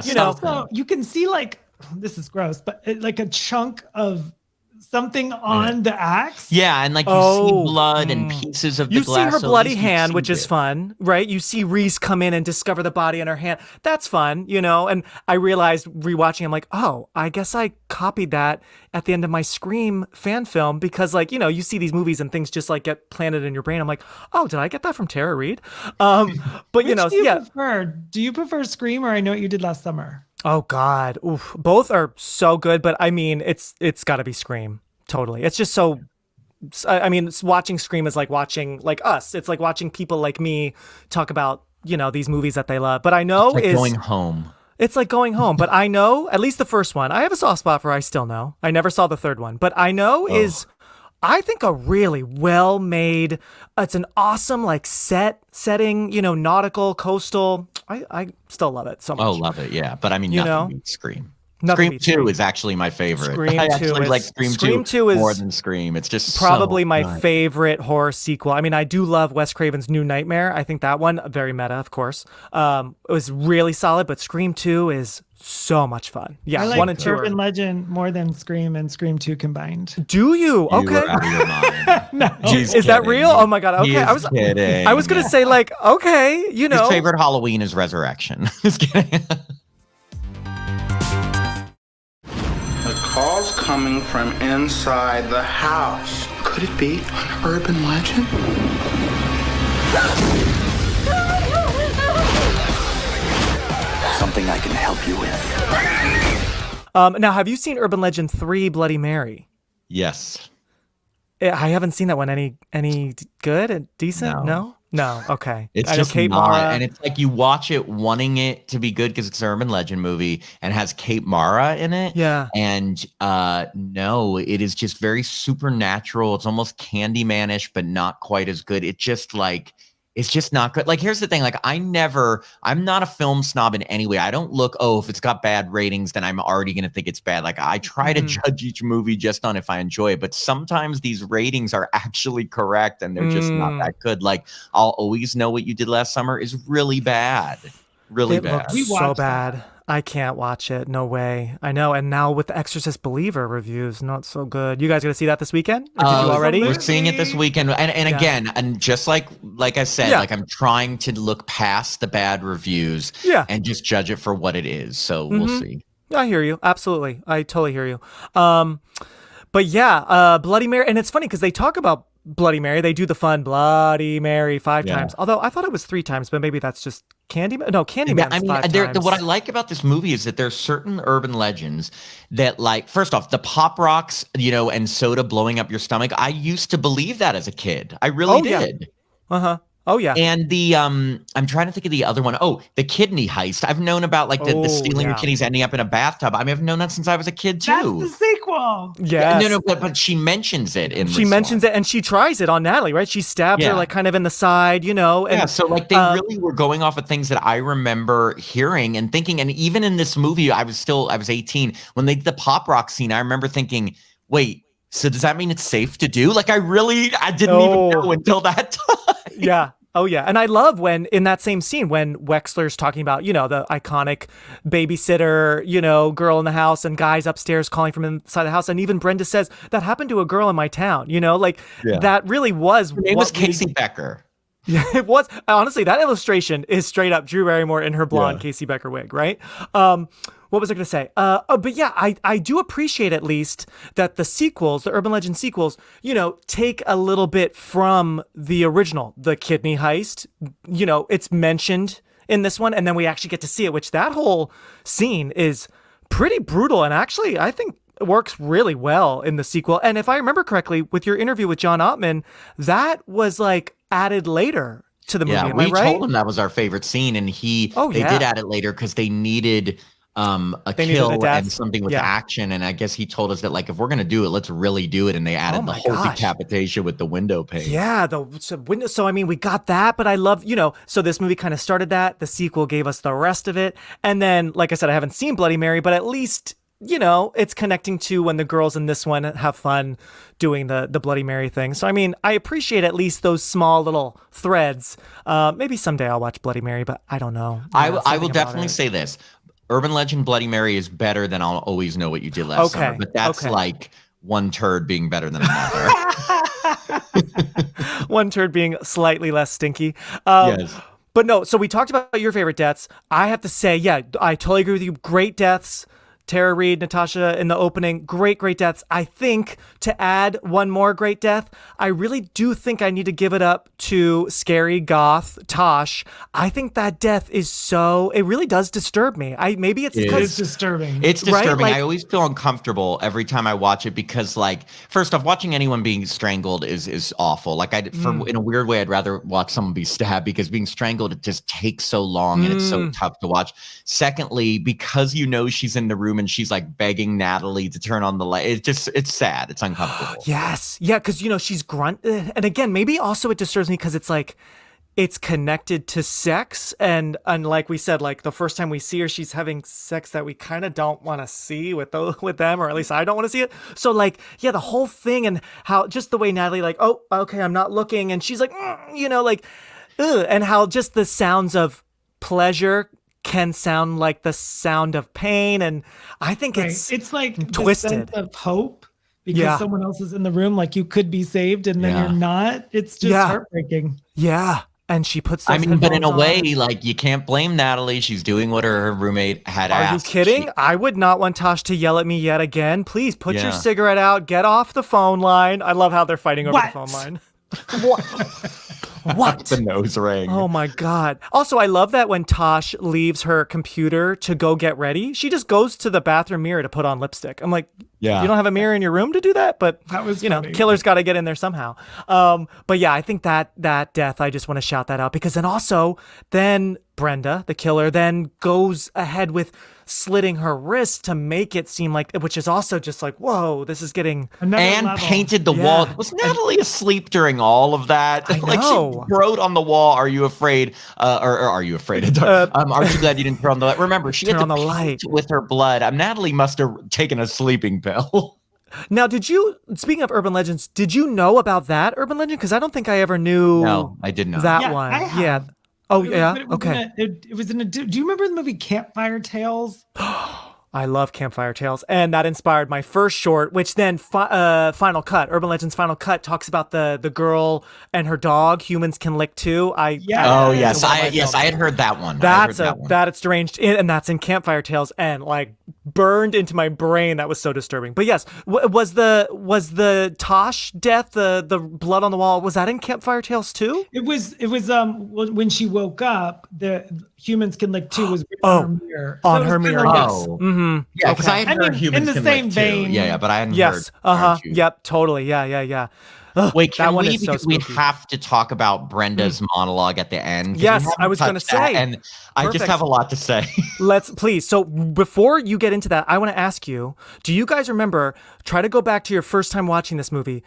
So you can see, like, this is gross, but like a chunk of something on the axe. Yeah, and like you see blood and pieces of the glass. You see her bloody hand, which is fun, right? You see Reese come in and discover the body in her hand. That's fun, And I realized rewatching, I'm like, oh, I guess I copied that at the end of my Scream fan film, because like, you see these movies and things just like get planted in your brain. I'm like, oh, did I get that from Tara Reid? But Which do you prefer? Do you prefer Scream or I Know What You Did Last Summer? Oh God. Oof. Both are so good, but I mean, it's gotta be Scream. Totally. It's just so, I mean, watching Scream is like watching like us. It's like watching people like me talk about, these movies that they love. But I know it's like going home. It's like going home. But I know, at least the first one, I have a soft spot for I Still Know. I never saw the third one, but I know is, I think, a really well made, it's an awesome like setting, nautical, coastal. I still love it so much. Oh, love it. Yeah. But I mean, nothing beats Scream. Scream 2 is actually my favorite. Scream I 2 actually is, like Scream 2 more than Scream. It's just probably so my good. favorite horror sequel. I mean, I do love Wes Craven's New Nightmare. I think that one, very meta, of course. It was really solid, but Scream 2 is so much fun. Yeah, I like 1 and 2 Urban Legend more than Scream and Scream 2 combined. Do you? Okay. You are out of your mind. No. Is that real? Oh my God. Okay. I was going to say like, okay, His favorite Halloween is Resurrection. Just kidding. The call's coming from inside the house. Could it be an urban legend? Something I can help you with. Now, have you seen Urban Legend 3 Bloody Mary? Yes. I haven't seen that one. Any good? Decent? No? Okay. It's I just Kate not. Mara. And it's like you watch it wanting it to be good because it's an urban legend movie and has Kate Mara in it. Yeah. And no, it is just very supernatural. It's almost Candyman-ish, but not quite as good. It's just not good. Like, here's the thing. Like, I'm not a film snob in any way. I don't look, if it's got bad ratings, then I'm already going to think it's bad. Like, I try to judge each movie just on if I enjoy it. But sometimes these ratings are actually correct and they're just not that good. Like, I'll Always Know What You Did Last Summer is really bad. Really bad. Looks so bad. I can't watch it. No way. I know. And now with the Exorcist Believer reviews, not so good. You guys going to see that this weekend? Or did you already? We're seeing it this weekend. And again, and just like I said, like I'm trying to look past the bad reviews and just judge it for what it is. So we'll see. I hear you. Absolutely. I totally hear you. But yeah, Bloody Mary. And it's funny because they talk about Bloody Mary. They do the fun Bloody Mary 5 times. Although I thought it was 3 times, but maybe that's just Candyman. No, Candyman's 5 times. What I like about this movie is that there's certain urban legends that, like, first off, the Pop Rocks, and soda blowing up your stomach. I used to believe that as a kid. I really did. Yeah. Oh yeah. And the I'm trying to think of the other one. Oh, the kidney heist. I've known about like the stealing your kidneys ending up in a bathtub. I mean, I've known that since I was a kid too. That's the sequel. Yes. No, but she mentions it in. She mentions it, and she tries it on Natalie, right? She stabs her like kind of in the side, you know. And, so like they really were going off of things that I remember hearing and thinking. And even in this movie, I was 18 when they did the pop rock scene. I remember thinking, wait, so does that mean it's safe to do? Like I didn't even know until that time. Yeah. Oh, yeah. And I love when in that same scene when Wexler's talking about, you know, the iconic babysitter, you know, girl in the house and guys upstairs calling from inside the house. And even Brenda says that happened to a girl in my town, you know, like that really was. Her name was Casey Becker. Yeah, it was. Honestly, that illustration is straight up Drew Barrymore in her blonde Casey Becker wig, right? What was I going to say? But yeah, I do appreciate at least that the sequels, the Urban Legend sequels, you know, take a little bit from the original, the kidney heist. You know, it's mentioned in this one, and then we actually get to see it, which that whole scene is pretty brutal. And actually, I think it works really well in the sequel. And if I remember correctly, with your interview with John Ottman, that was like added later to the movie. Am I right? We told him that was our favorite scene, and they did add it later because they needed kill and something with action. And I guess he told us that like if we're gonna do it, let's really do it. And they added the whole decapitation with the window pane. Yeah, the window. So I mean, we got that, but I love, you know. So this movie kind of started that. The sequel gave us the rest of it, and then, like I said, I haven't seen Bloody Mary, but at least, you know, it's connecting to when the girls in this one have fun doing the Bloody Mary thing. So, I mean, I appreciate at least those small little threads. Maybe someday I'll watch Bloody Mary, but I don't know. I will definitely say this. Urban Legend Bloody Mary is better than I'll Always Know What You Did Last Summer. But that's like one turd being better than another. One turd being slightly less stinky. Yes. But no, so we talked about your favorite deaths. I have to say, yeah, I totally agree with you. Great deaths. Tara Reid, Natasha in the opening, great deaths. I think to add one more great death, I really do think I need to give it up to Scary Goth Tosh. I think that death is it really does disturb me. Maybe it's because it's disturbing. It's disturbing. Right? Like, I always feel uncomfortable every time I watch it because, like, first off, watching anyone being strangled is awful. Like, in a weird way, I'd rather watch someone be stabbed because being strangled, it just takes so long and it's so tough to watch. Secondly, because you know she's in the room and she's like begging Natalie to turn on the light. It's sad. It's uncomfortable. Yes. Yeah. Cause you know, she's and again, maybe also it disturbs me cause it's like, it's connected to sex. And like we said, like the first time we see her, she's having sex that we kind of don't want to see with them, or at least I don't want to see it. So like, yeah, the whole thing and how just the way Natalie like, oh, okay, I'm not looking. And she's like, you know, like, ugh, and how just the sounds of pleasure can sound like the sound of pain, and I think it's like twisted. The sense of hope because someone else is in the room, like you could be saved, and then you're not. It's just heartbreaking. Yeah, and she puts. Those but in a way, like you can't blame Natalie. She's doing what her roommate had asked. Are you kidding? I would not want Tosh to yell at me yet again. Please put your cigarette out. Get off the phone line. I love how they're fighting over the phone line. What? The nose ring. Oh my God. Also, I love that when Tosh leaves her computer to go get ready, she just goes to the bathroom mirror to put on lipstick. I'm like, you don't have a mirror in your room to do that? But that was funny. Killer's got to get in there somehow. But yeah, I think that death, I just want to shout that out because then Brenda, the killer, then goes ahead with slitting her wrist to make it seem like, which is also just like, whoa, this is getting painted the wall. Was Natalie asleep during all of that? Like she wrote on the wall, "Are you afraid?" Or are you afraid? Aren't you glad you didn't turn on the light? Remember, she had to paint light with her blood. Natalie must have taken a sleeping pill. Now, speaking of urban legends, did you know about that urban legend? Because I don't think I ever knew. No, I didn't know that one. Yeah. Oh, okay. It was in a. Do you remember the movie Campfire Tales? I love Campfire Tales, and that inspired my first short, which then Final Cut, Urban Legends Final Cut, talks about the girl and her dog. Humans Can Lick Too. I had heard that one. That's deranged, and that's in Campfire Tales, and like burned into my brain. That was so disturbing. But yes, was the Tosh death, the blood on the wall, was that in Campfire Tales too? It was when she woke up, the Humans Can Lick Too was on her mirror. On her mirror, yes. Mm-hmm. Yeah, because I had heard Humans in the Can same Lick vein. Too. Yeah, but I hadn't heard. Yes. Yep. Totally. Yeah. Wait, that can one we, is so because we spooky. have to talk about Brenda's monologue at the end. 'Cause we Yes, haven't I was gonna touched that, say. and I just Perfect. have a lot to say. Let's please. So before you get into that, I want to ask you, do you guys remember, try to go back to your first time watching this movie.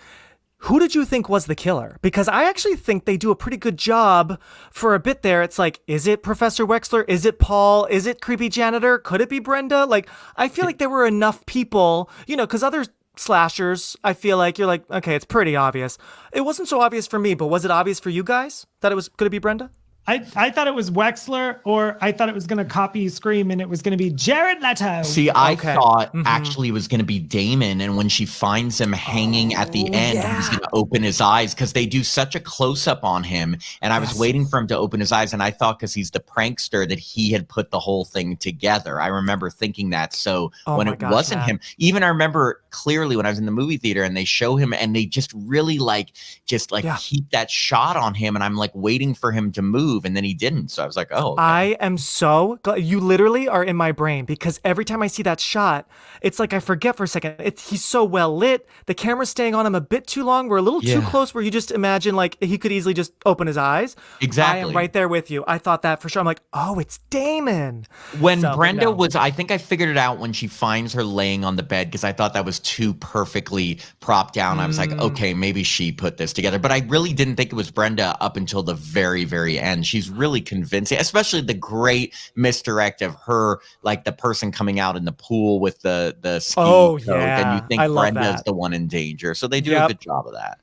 Who did you think was the killer? Because I actually think they do a pretty good job for a bit there. It's like, is it Professor Wexler? Is it Paul? Is it creepy janitor? Could it be Brenda? Like, I feel like there were enough people, because other slashers, I feel like you're like, okay, it's pretty obvious. It wasn't so obvious for me, but was it obvious for you guys that it was going to be Brenda? I thought it was Wexler, or I thought it was going to copy Scream and it was going to be Jared Leto. See, I thought actually it was going to be Damon, and when she finds him hanging at the end, he's going to open his eyes because they do such a close-up on him, and I was waiting for him to open his eyes, and I thought because he's the prankster that he had put the whole thing together. I remember thinking that, so when it wasn't him, even I remember clearly when I was in the movie theater and they show him and they just really keep that shot on him, and I'm like waiting for him to move, and then he didn't. So I was like, oh, okay. I am so glad. You literally are in my brain, because every time I see that shot, it's like I forget for a second. He's so well lit. The camera's staying on him a bit too long. We're a little too close where you just imagine like he could easily just open his eyes. Exactly. I am right there with you. I thought that for sure. I'm like, oh, it's Damon. When Brenda was, I think I figured it out when she finds her laying on the bed, because I thought that was too perfectly propped down. I was like, okay, maybe she put this together. But I really didn't think it was Brenda up until the very, very end. She's really convincing, especially the great misdirect of her, like the person coming out in the pool with the ski coat, and you think Brenda's the one in danger. So they do a good job of that.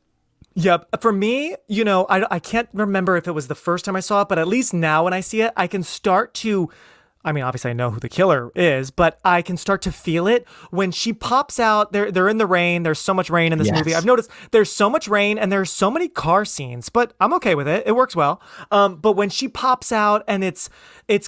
Yep. For me, I can't remember if it was the first time I saw it, but at least now when I see it, I can start to, I mean, obviously I know who the killer is, but I can start to feel it when she pops out. They're in the rain. There's so much rain in this movie. I've noticed there's so much rain and there's so many car scenes, but I'm okay with it. It works well. But when she pops out and it's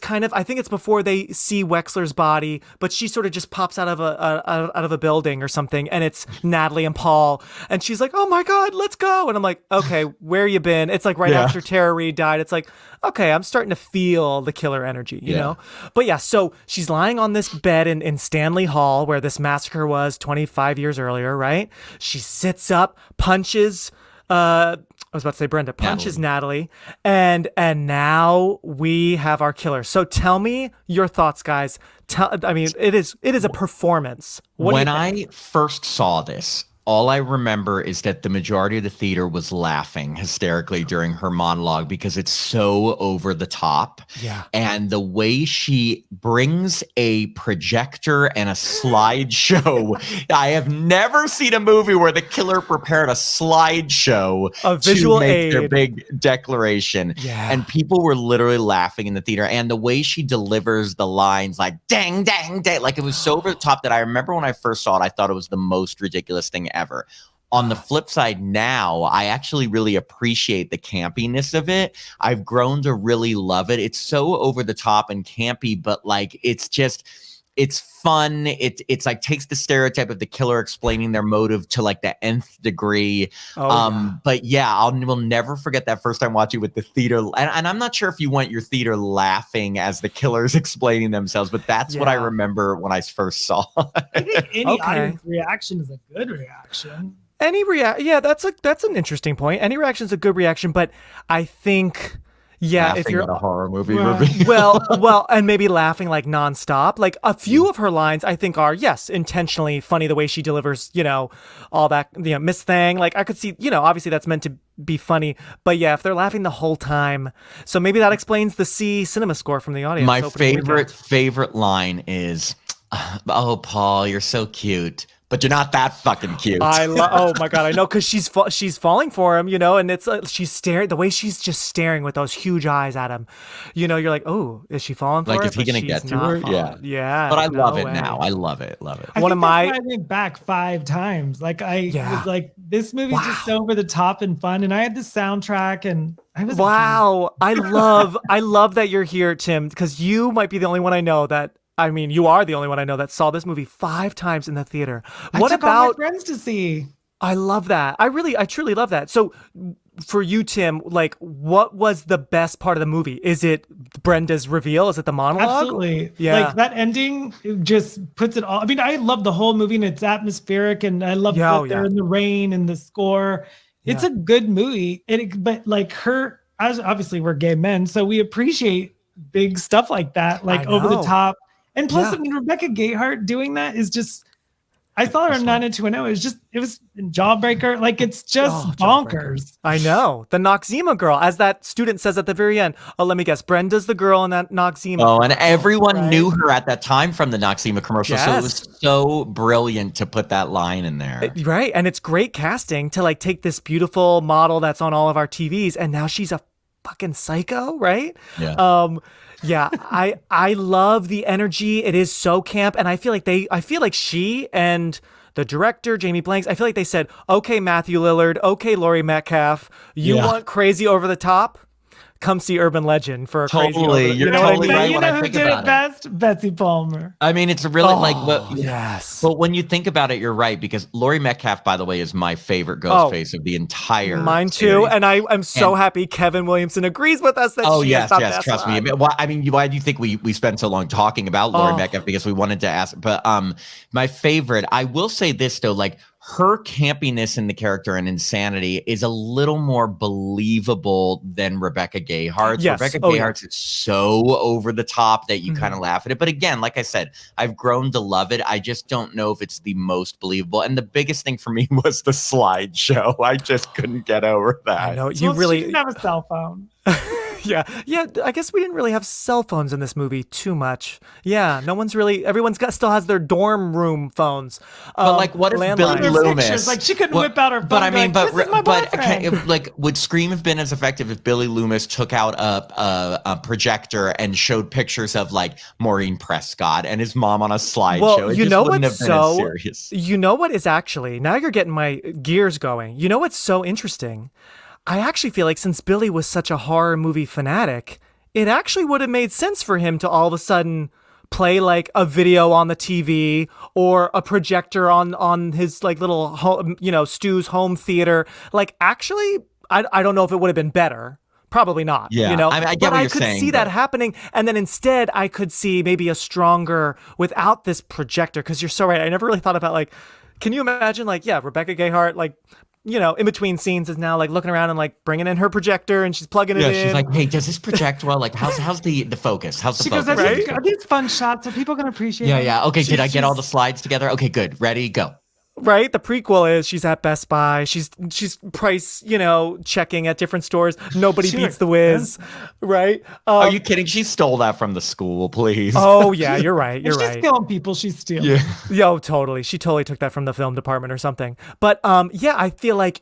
kind of, I think it's before they see Wexler's body, but she sort of just pops out of a building or something, and it's Natalie and Paul, and she's like, "Oh my God, let's go!" And I'm like, "Okay, where you been?" It's like right after Tara Reid died. It's like, okay, I'm starting to feel the killer energy, you know? But yeah, so she's lying on this bed in Stanley Hall where this massacre was 25 years earlier, right? She sits up, punches, I was about to say Brenda, punches Natalie, and now we have our killer. So tell me your thoughts, guys. I mean, it is a performance. When I first saw this, all I remember is that the majority of the theater was laughing hysterically during her monologue because it's so over the top. Yeah. And the way she brings a projector and a slideshow, I have never seen a movie where the killer prepared a slideshow visual to make aid. their big declaration. Yeah. And people were literally laughing in the theater. And the way she delivers the lines like dang, dang, dang, like it was so over the top that I remember when I first saw it, I thought it was the most ridiculous thing ever. On the flip side, now I actually really appreciate the campiness of it. I've grown to really love it. It's so over the top and campy, but like it's fun. It's like takes the stereotype of the killer explaining their motive to like the nth degree. But yeah, we'll never forget that first time watching with the theater. And I'm not sure if you want your theater laughing as the killer's explaining themselves, but that's what I remember when I first saw it. I think any audience reaction is a good reaction. That's an interesting point. Any reaction is a good reaction, but I think laughing if you're at a horror movie reveal. well, and maybe laughing like nonstop. Like a few of her lines, I think are intentionally funny. The way she delivers, all that, Miss Thang. Like I could see, obviously that's meant to be funny, but yeah, if they're laughing the whole time, so maybe that explains the C cinema score from the audience. My favorite line is, "Oh, Paul, you're so cute, but you're not that fucking cute." Oh my God, I know, because she's falling for him, and it's she's staring. The way she's just staring with those huge eyes at him, you're like, oh, is she falling for it? Like, is he gonna get to her? Falling. Yeah. But I love it now. I love it. I went back 5 times. Like was like, this movie's just so over the top and fun, and I had the soundtrack, and I was I love that you're here, Tim, because you might be the only one I know that. I mean, you are the only one I know that saw this movie 5 times in the theater. What about all my friends to see? I love that. I truly love that. So for you, Tim, like what was the best part of the movie? Is it Brenda's reveal? Is it the monologue? Absolutely. Yeah. Like that ending just puts it all. I mean, I love the whole movie and it's atmospheric, and I love that they're in the rain and the score. It's a good movie. But like as obviously we're gay men, so we appreciate big stuff like that, like over the top. And plus, I mean, Rebecca Gayheart doing that is just, I saw her in 90210. It was Jawbreaker. Like, it's just bonkers. I know. The Noxzema girl, as that student says at the very end. Oh, let me guess. Brenda's the girl in that Noxzema. Oh, and everyone knew her at that time from the Noxzema commercial. Yes. So it was so brilliant to put that line in there. Right. And it's great casting to like take this beautiful model that's on all of our TVs, and now she's a fucking psycho, right? Yeah. Yeah, I love the energy. It is so camp, and I feel like she and the director, Jamie Blanks, I feel like they said, okay, Matthew Lillard, okay, Laurie Metcalf, you want crazy over the top? Come see Urban Legend for a crazy over the, You're totally right when I think about it. You know who did it best? Betsy Palmer. I mean, it's really yes. But when you think about it, you're right, because Laurie Metcalf, by the way, is my favorite Ghostface of the entire Mine too, series. and I'm so happy Kevin Williamson agrees with us that she is not that trust slot. me. I mean, why do you think we spent so long talking about Laurie Metcalf? Because we wanted to ask, but my favorite, I will say this though, like, her campiness in the character and insanity is a little more believable than Rebecca Gayheart's. Yes. Rebecca Gayheart's is so over the top that you kind of laugh at it. But again, like I said, I've grown to love it. I just don't know if it's the most believable. And the biggest thing for me was the slideshow. I just couldn't get over that. I know. She didn't have a cell phone. Yeah. I guess we didn't really have cell phones in this movie too much. Yeah, everyone's still has their dorm room phones. But like, what if Billy Loomis? Pictures, like, she couldn't whip out her phone. But I mean, this is my boyfriend. like, would Scream have been as effective if Billy Loomis took out a projector and showed pictures of like Maureen Prescott and his mom on a slideshow? Well, you know what is actually, now you're getting my gears going. You know what's so interesting? I actually feel like since Billy was such a horror movie fanatic, it actually would have made sense for him to all of a sudden play like a video on the TV or a projector on his like little home, Stu's home theater. Like, actually, I don't know if it would have been better. Probably not. Yeah, I get what you're saying. I could see that happening, and then instead I could see maybe a stronger without this projector. Because you're so right. I never really thought about, like, can you imagine, like, Rebecca Gayheart, like, in between scenes is now like looking around and like bringing in her projector and she's plugging it in. She's like, hey, does this project well? Like, how's the focus? How's the focus? She goes, are these fun shots? Are people going to appreciate it? Yeah. Okay, did I get all the slides together? Okay, good. Ready, go. Right? The prequel is she's at Best Buy. She's price, checking at different stores. Nobody beats The Wiz. Right? Are you kidding? She stole that from the school, please. Oh, yeah, you're right. You're right. She's stealing people. She's stealing. Yeah. Yo, totally. She totally took that from the film department or something. But I feel like,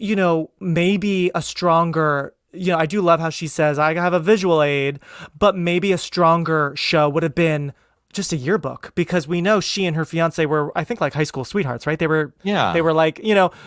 maybe a stronger, I do love how she says, I have a visual aid, but maybe a stronger show would have been just a yearbook, because we know she and her fiance were, I think, like high school sweethearts, right? They were like,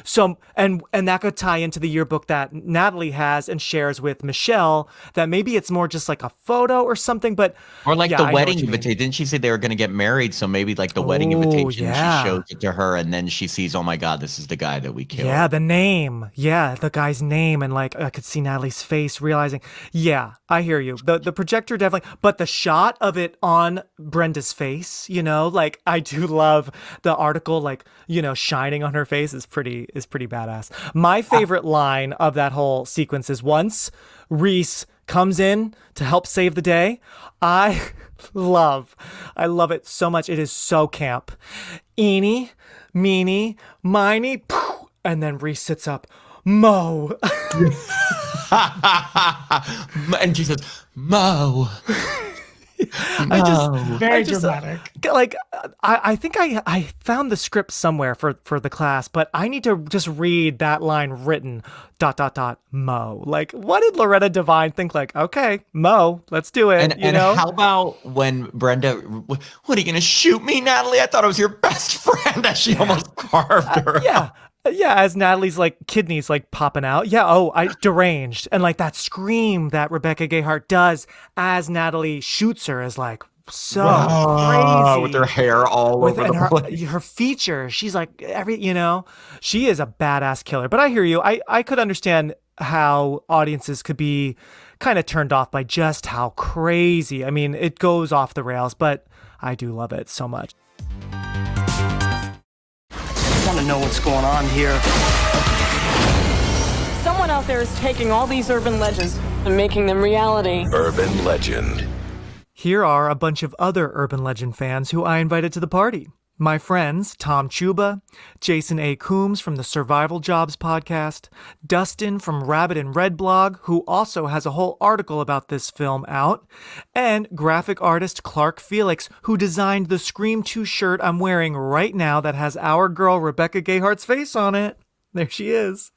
so, and that could tie into the yearbook that Natalie has and shares with Michelle, that maybe it's more just like a photo or something, but. Or like the wedding invitation. Didn't she say they were going to get married? So maybe like the wedding invitation, she shows it to her and then she sees, oh my God, this is the guy that we killed. Yeah, the name. Yeah, the guy's name. And like, I could see Natalie's face realizing, yeah, I hear you. The projector definitely, but the shot of it on Brenda's face, like, I do love the article, like, shining on her face is pretty badass. My favorite line of that whole sequence is once Reese comes in to help save the day. I love it so much. It is so camp. Eeny, meeny, miny, poof, and then Reese sits up. Mo. And she says, Mo. Very dramatic. Like, I think I found the script somewhere for the class, but I need to just read that line written ... Mo. Like, what did Loretta Devine think? Like, okay, Mo, let's do it. And how about when Brenda, what are you gonna shoot me, Natalie? I thought I was your best friend. As she almost carved her. Yeah, as Natalie's like kidneys like popping out. Yeah, I deranged. And like that scream that Rebecca Gayheart does as Natalie shoots her is like so crazy. With her hair all over the place. Her features, she's like she is a badass killer. But I hear you. I could understand how audiences could be kind of turned off by just how crazy. I mean, it goes off the rails, but I do love it so much. I want to know what's going on here. Someone out there is taking all these urban legends and making them reality. Urban legend. Here are a bunch of other urban legend fans who I invited to the party. My friends, Tom Chuba, Jason A. Coombs from the Survival Jobs podcast, Dustin from Rabbit and Red blog, who also has a whole article about this film out, and graphic artist Clark Felix, who designed the Scream 2 shirt I'm wearing right now that has our girl Rebecca Gayhart's face on it. There she is.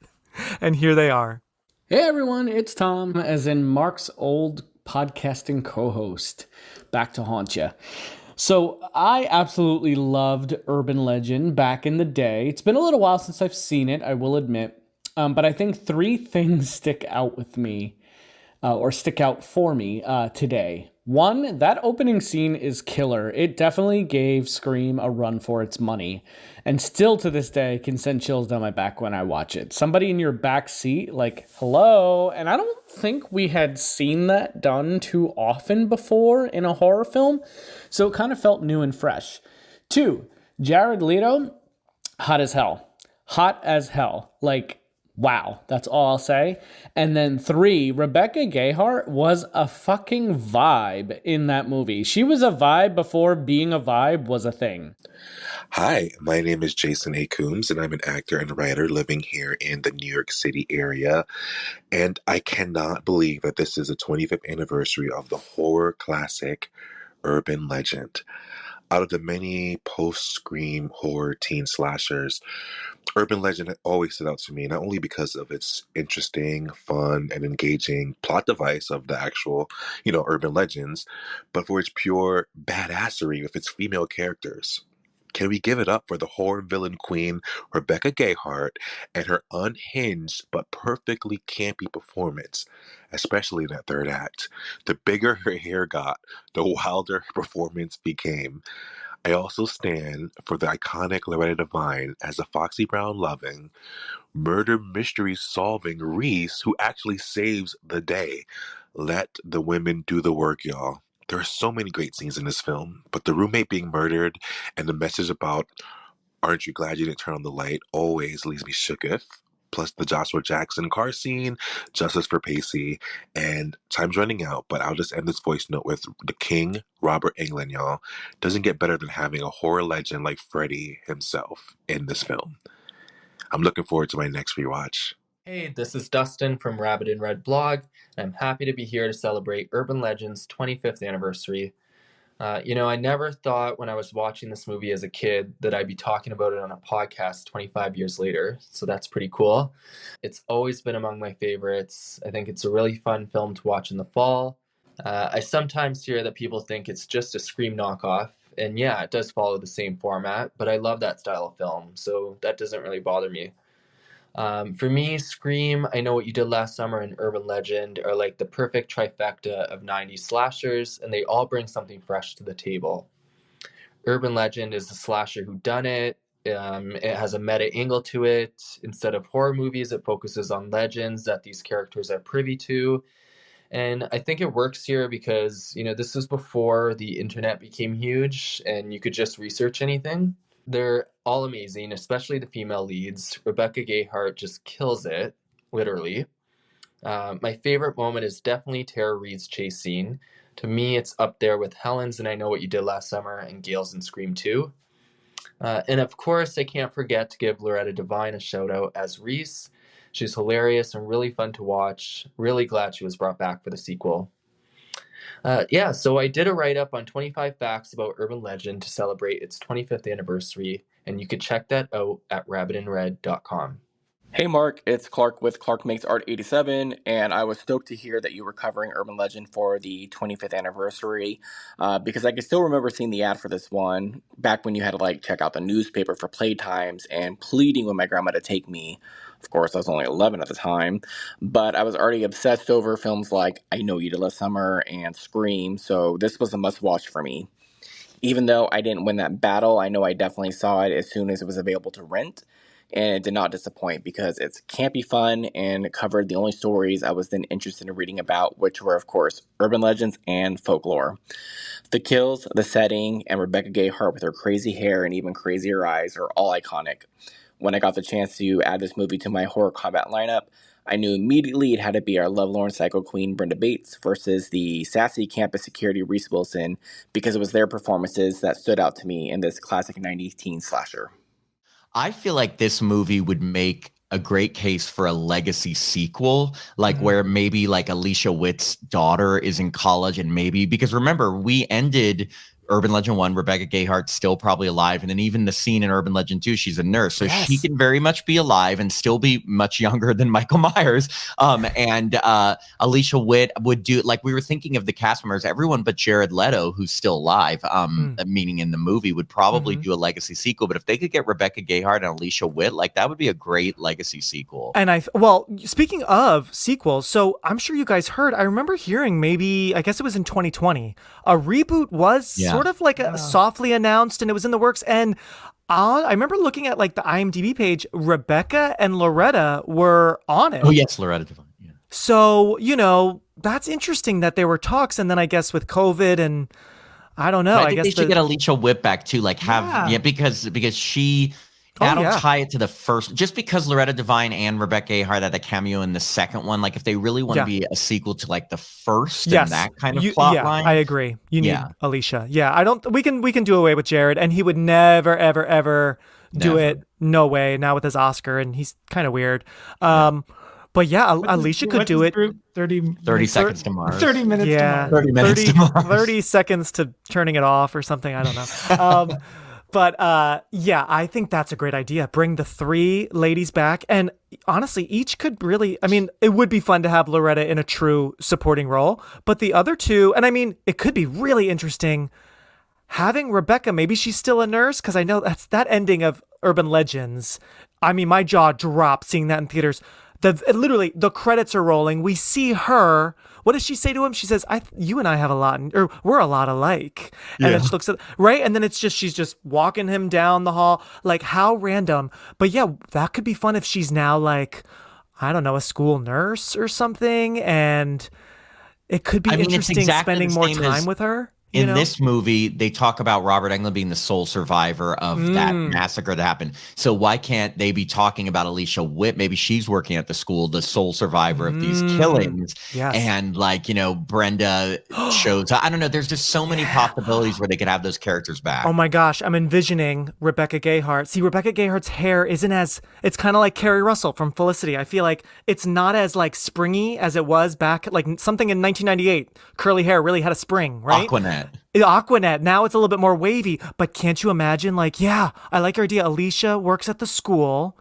And here they are. Hey everyone, it's Tom, as in Mark's old podcasting co-host, back to haunt ya. So I absolutely loved Urban Legend back in the day. It's been a little while since I've seen it, I will admit. But I think three things stick out with me, or stick out for me today. One, that opening scene is killer. It definitely gave Scream a run for its money. And still to this day can send chills down my back when I watch it. Somebody in your back seat, like, hello. And I don't think we had seen that done too often before in a horror film. So it kind of felt new and fresh. Two, Jared Leto, hot as hell. Hot as hell. Like, wow, that's all I'll say. And then three, Rebecca Gayhart was a fucking vibe in that movie. She was a vibe before being a vibe was a thing. Hi, my name is Jason A. Coombs, and I'm an actor and writer living here in the New York City area. And I cannot believe that this is the 25th anniversary of the horror classic Urban Legend. Out of the many post-Scream horror teen slashers, Urban Legend always stood out to me, not only because of its interesting, fun, and engaging plot device of the actual, urban legends, but for its pure badassery with its female characters. Can we give it up for the horror villain queen, Rebecca Gayhart, and her unhinged but perfectly campy performance, especially in that third act? The bigger her hair got, the wilder her performance became. I also stand for the iconic Loretta Devine as a Foxy Brown-loving, murder mystery-solving Reese who actually saves the day. Let the women do the work, y'all. There are so many great scenes in this film, but the roommate being murdered and the message about aren't you glad you didn't turn on the light always leaves me shooketh. Plus the Joshua Jackson car scene, justice for Pacey, and time's running out, but I'll just end this voice note with the King, Robert Englund, y'all. Doesn't get better than having a horror legend like Freddy himself in this film. I'm looking forward to my next rewatch. Hey, this is Dustin from Rabbit and Red blog, and I'm happy to be here to celebrate Urban Legend's 25th anniversary. I never thought when I was watching this movie as a kid that I'd be talking about it on a podcast 25 years later, so that's pretty cool. It's always been among my favorites. I think it's a really fun film to watch in the fall. I sometimes hear that people think it's just a Scream knockoff, and yeah, it does follow the same format, but I love that style of film, so that doesn't really bother me. For me, Scream, I Know What You Did Last Summer, and Urban Legend are like the perfect trifecta of 90s slashers, and they all bring something fresh to the table. Urban Legend is a slasher whodunit. It has a meta angle to it. Instead of horror movies, it focuses on legends that these characters are privy to. And I think it works here because, this was before the internet became huge and you could just research anything. They're all amazing, especially the female leads. Rebecca Gayhart just kills it, literally. My favorite moment is definitely Tara Reid's chase scene. To me, it's up there with Helen's and I Know What You Did Last Summer and Gale's in Scream 2. And of course, I can't forget to give Loretta Devine a shout out as Reese. She's hilarious and really fun to watch. Really glad she was brought back for the sequel. So I did a write-up on 25 facts about Urban Legend to celebrate its 25th anniversary, and you could check that out at rabbitandred.com. Hey Mark, it's Clark with Clark Makes Art 87, and I was stoked to hear that you were covering Urban Legend for the 25th anniversary, because I can still remember seeing the ad for this one back when you had to check out the newspaper for playtimes and pleading with my grandma to take me. Of course, I was only 11 at the time, but I was already obsessed over films like I Know You Did Last Summer and Scream, so this was a must-watch for me. Even though I didn't win that battle, I know I definitely saw it as soon as it was available to rent, and it did not disappoint because it's campy fun and it covered the only stories I was then interested in reading about, which were, of course, urban legends and folklore. The kills, the setting, and Rebecca Gayhart with her crazy hair and even crazier eyes are all iconic. When I got the chance to add this movie to my horror combat lineup, I knew immediately it had to be our lovelorn psycho queen Brenda Bates versus the sassy campus security Reese Wilson, because it was their performances that stood out to me in this classic 90s teen slasher. I feel like this movie would make a great case for a legacy sequel, like where maybe like Alicia Witt's daughter is in college, and maybe, because remember, we ended Urban Legend 1, Rebecca Gayheart's still probably alive. And then even the scene in Urban Legend 2, she's a nurse. So she can very much be alive and still be much younger than Michael Myers. And Alicia Witt would do, like, we were thinking of the cast members, everyone but Jared Leto, who's still alive, meaning in the movie, would probably do a legacy sequel. But if they could get Rebecca Gayheart and Alicia Witt, like, that would be a great legacy sequel. And well, speaking of sequels, so I'm sure you guys heard, I remember hearing maybe, I guess it was in 2020, a reboot was sort of like a softly announced, and it was in the works. And I remember looking at like the IMDb page, Rebecca and Loretta were on it. Oh yes, Loretta Devine. Yeah. So, you know, that's interesting that there were talks, and then I guess with COVID and I don't know. But I think guess they should get Alicia Witt back too, like because she. That'll tie it to the first, just because Loretta Devine and Rebecca Gayheart had a cameo in the second one. Like, if they really want to be a sequel to like the first and that kind of plot line. I agree. You need Alicia. Yeah, I don't. We can do away with Jared, and he would never, ever, ever do it. No way. Now with his Oscar, and he's kind of weird. But yeah, Alicia could do it. 30 seconds to Mars. 30 minutes to Mars. 30 minutes to Mars. 30 seconds to turning it off or something. I don't know. But yeah, I think that's a great idea. Bring the three ladies back. And honestly, each could really, I mean, it would be fun to have Loretta in a true supporting role. But the other two, and I mean, it could be really interesting having Rebecca, maybe she's still a nurse, because I know that's that ending of Urban Legends. I mean, my jaw dropped seeing that in theaters. Literally, the credits are rolling. We see her. What does she say to him? She says, you and I have a lot, or we're a lot alike. And then she looks at, right? And then she's just walking him down the hall. Like, how random. But yeah, that could be fun if she's now like, I don't know, a school nurse or something. And it could be interesting spending more time with her. In this movie, they talk about Robert Englund being the sole survivor of that massacre that happened. So why can't they be talking about Alicia Witt? Maybe she's working at the school, the sole survivor of these killings. Yes. And like, you know, Brenda shows, I don't know, there's just so many possibilities where they could have those characters back. Oh my gosh, I'm envisioning Rebecca Gayheart. See, Rebecca Gayheart's hair isn't as, it's kind of like Carrie Russell from Felicity. I feel like it's not as like springy as it was back, like something in 1998. Curly hair really had a spring, right? Aquanet. Now it's a little bit more wavy, but can't you imagine? Like, yeah, I like your idea. Alicia works at the school.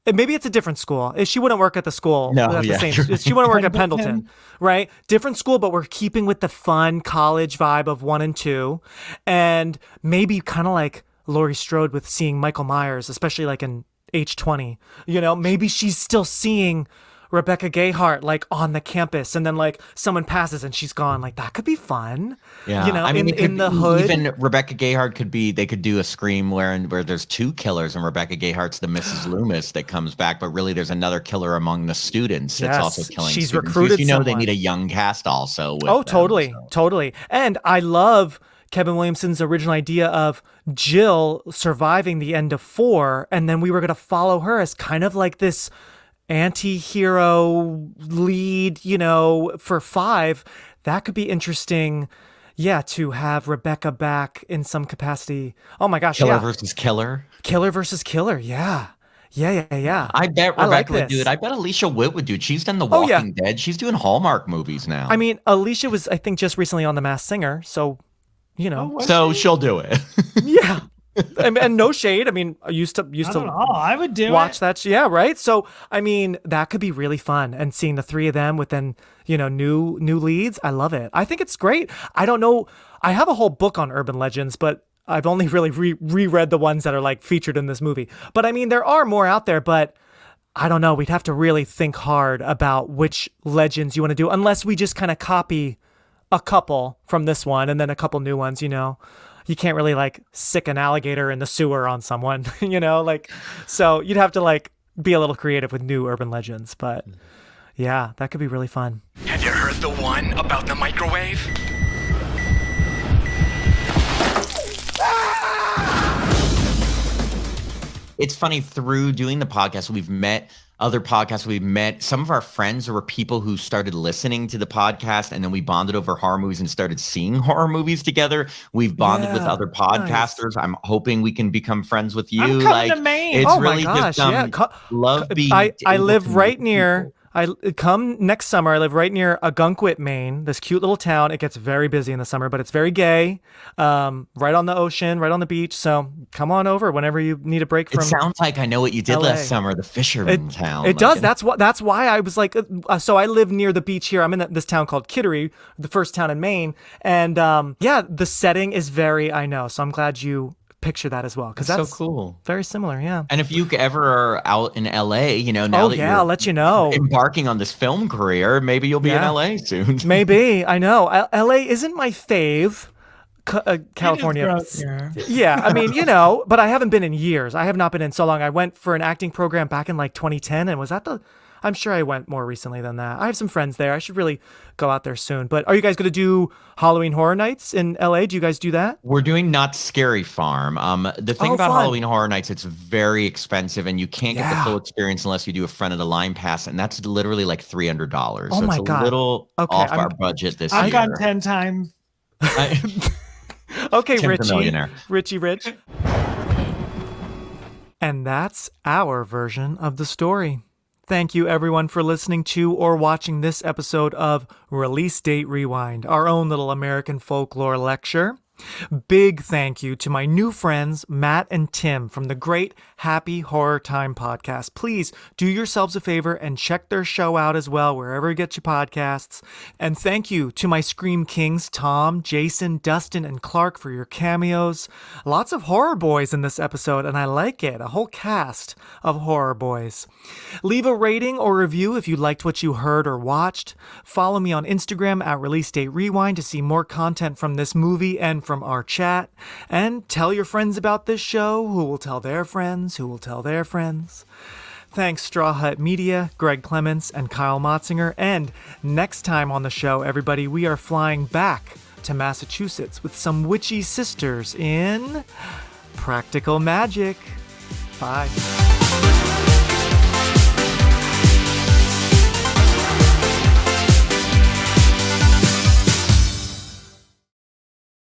And maybe it's a different school. She wouldn't work at the school. She wouldn't work at Pendelton, right? Different school, but we're keeping with the fun college vibe of 1 and 2. And maybe kind of like Laurie Strode with seeing Michael Myers, especially like in H20. You know, maybe she's still seeing Rebecca Gayheart like on the campus, and then like someone passes and she's gone. Like, that could be fun. Yeah, you know, I mean, in the hood. Even Rebecca Gayheart they could do a Scream where there's two killers and Rebecca Gayheart's the Mrs. Loomis that comes back, but really there's another killer among the students that's also killing. She's students. recruited. You know, someone. They need a young cast also. With totally. And I love Kevin Williamson's original idea of Jill surviving the end of 4, and then we were going to follow her as kind of like this anti-hero lead, you know, for 5. That could be interesting. Yeah, to have Rebecca back in some capacity. Oh my gosh, Killer versus killer. Killer versus killer, yeah. I bet Rebecca would do it. I bet Alicia Witt would do it. She's done The Walking Dead. She's doing Hallmark movies now. I mean, Alicia was, I think, just recently on The Masked Singer, so, you know. So she'll do it. Yeah. And no shade. I mean, I used to I would do watch that. Yeah, right. So I mean, that could be really fun. And seeing the 3 of them with then, you know, new leads. I love it. I think it's great. I don't know. I have a whole book on urban legends, but I've only really reread the ones that are like featured in this movie. But I mean, there are more out there, but I don't know. We'd have to really think hard about which legends you want to do, unless we just kind of copy a couple from this one and then a couple new ones, you know. You can't really like sick an alligator in the sewer on someone, you know, like, so you'd have to like be a little creative with new urban legends, but yeah, that could be really fun. Have you heard the one about the microwave? It's funny, through doing the podcast, we've met other podcasts we've met. Some of our friends were people who started listening to the podcast, and then we bonded over horror movies and started seeing horror movies together. We've bonded with other podcasters. Nice. I'm hoping we can become friends with you. I'm coming to Maine. It's oh really my gosh, just love being. I live right near. I come next summer. I live right near Agunquit, Maine, this cute little town. It gets very busy in the summer, but it's very gay. Right on the ocean, right on the beach. So come on over whenever you need a break from. It sounds like I know what you did LA. last summer, the fisherman town. It does. That's why I was like, so I live near the beach here. I'm in this town called Kittery, the first town in Maine. And the setting is very, I know. So I'm glad you picture that as well, because that's so cool, very similar. Yeah. And if you ever are out in LA, now that you're I'll let you know, embarking on this film career, maybe you'll be in LA soon. Maybe. I know LA isn't my fave. California. Yeah, I mean, but I haven't been in years. I have not been in so long. I went for an acting program back in like 2010, and was that I'm sure I went more recently than that. I have some friends there. I should really go out there soon. But are you guys going to do Halloween Horror Nights in LA? Do you guys do that? We're doing Not Scary Farm. The thing about fun. Halloween Horror Nights, it's very expensive, and you can't get the full experience unless you do a front of the line pass, and that's literally like $300. Oh so my it's God. a little off our budget this year. I've gone 10 times. Okay, Tim's a millionaire. Richie Rich. And that's our version of the story. Thank you, everyone, for listening to or watching this episode of Release Date Rewind, our own little American folklore lecture. Big thank you to my new friends, Matt and Tim from the great Happy Horror Time podcast. Please do yourselves a favor and check their show out as well, wherever you get your podcasts. And thank you to my Scream Kings, Tom, Jason, Dustin, and Clark for your cameos. Lots of horror boys in this episode, and I like it. A whole cast of horror boys. Leave a rating or review if you liked what you heard or watched. Follow me on Instagram at Release Date Rewind to see more content from this movie and from our chat, and tell your friends about this show, who will tell their friends, who will tell their friends. Thanks Straw Hut Media, Greg Clements, and Kyle Motzinger. And next time on the show, everybody, we are flying back to Massachusetts with some witchy sisters in Practical Magic. Bye.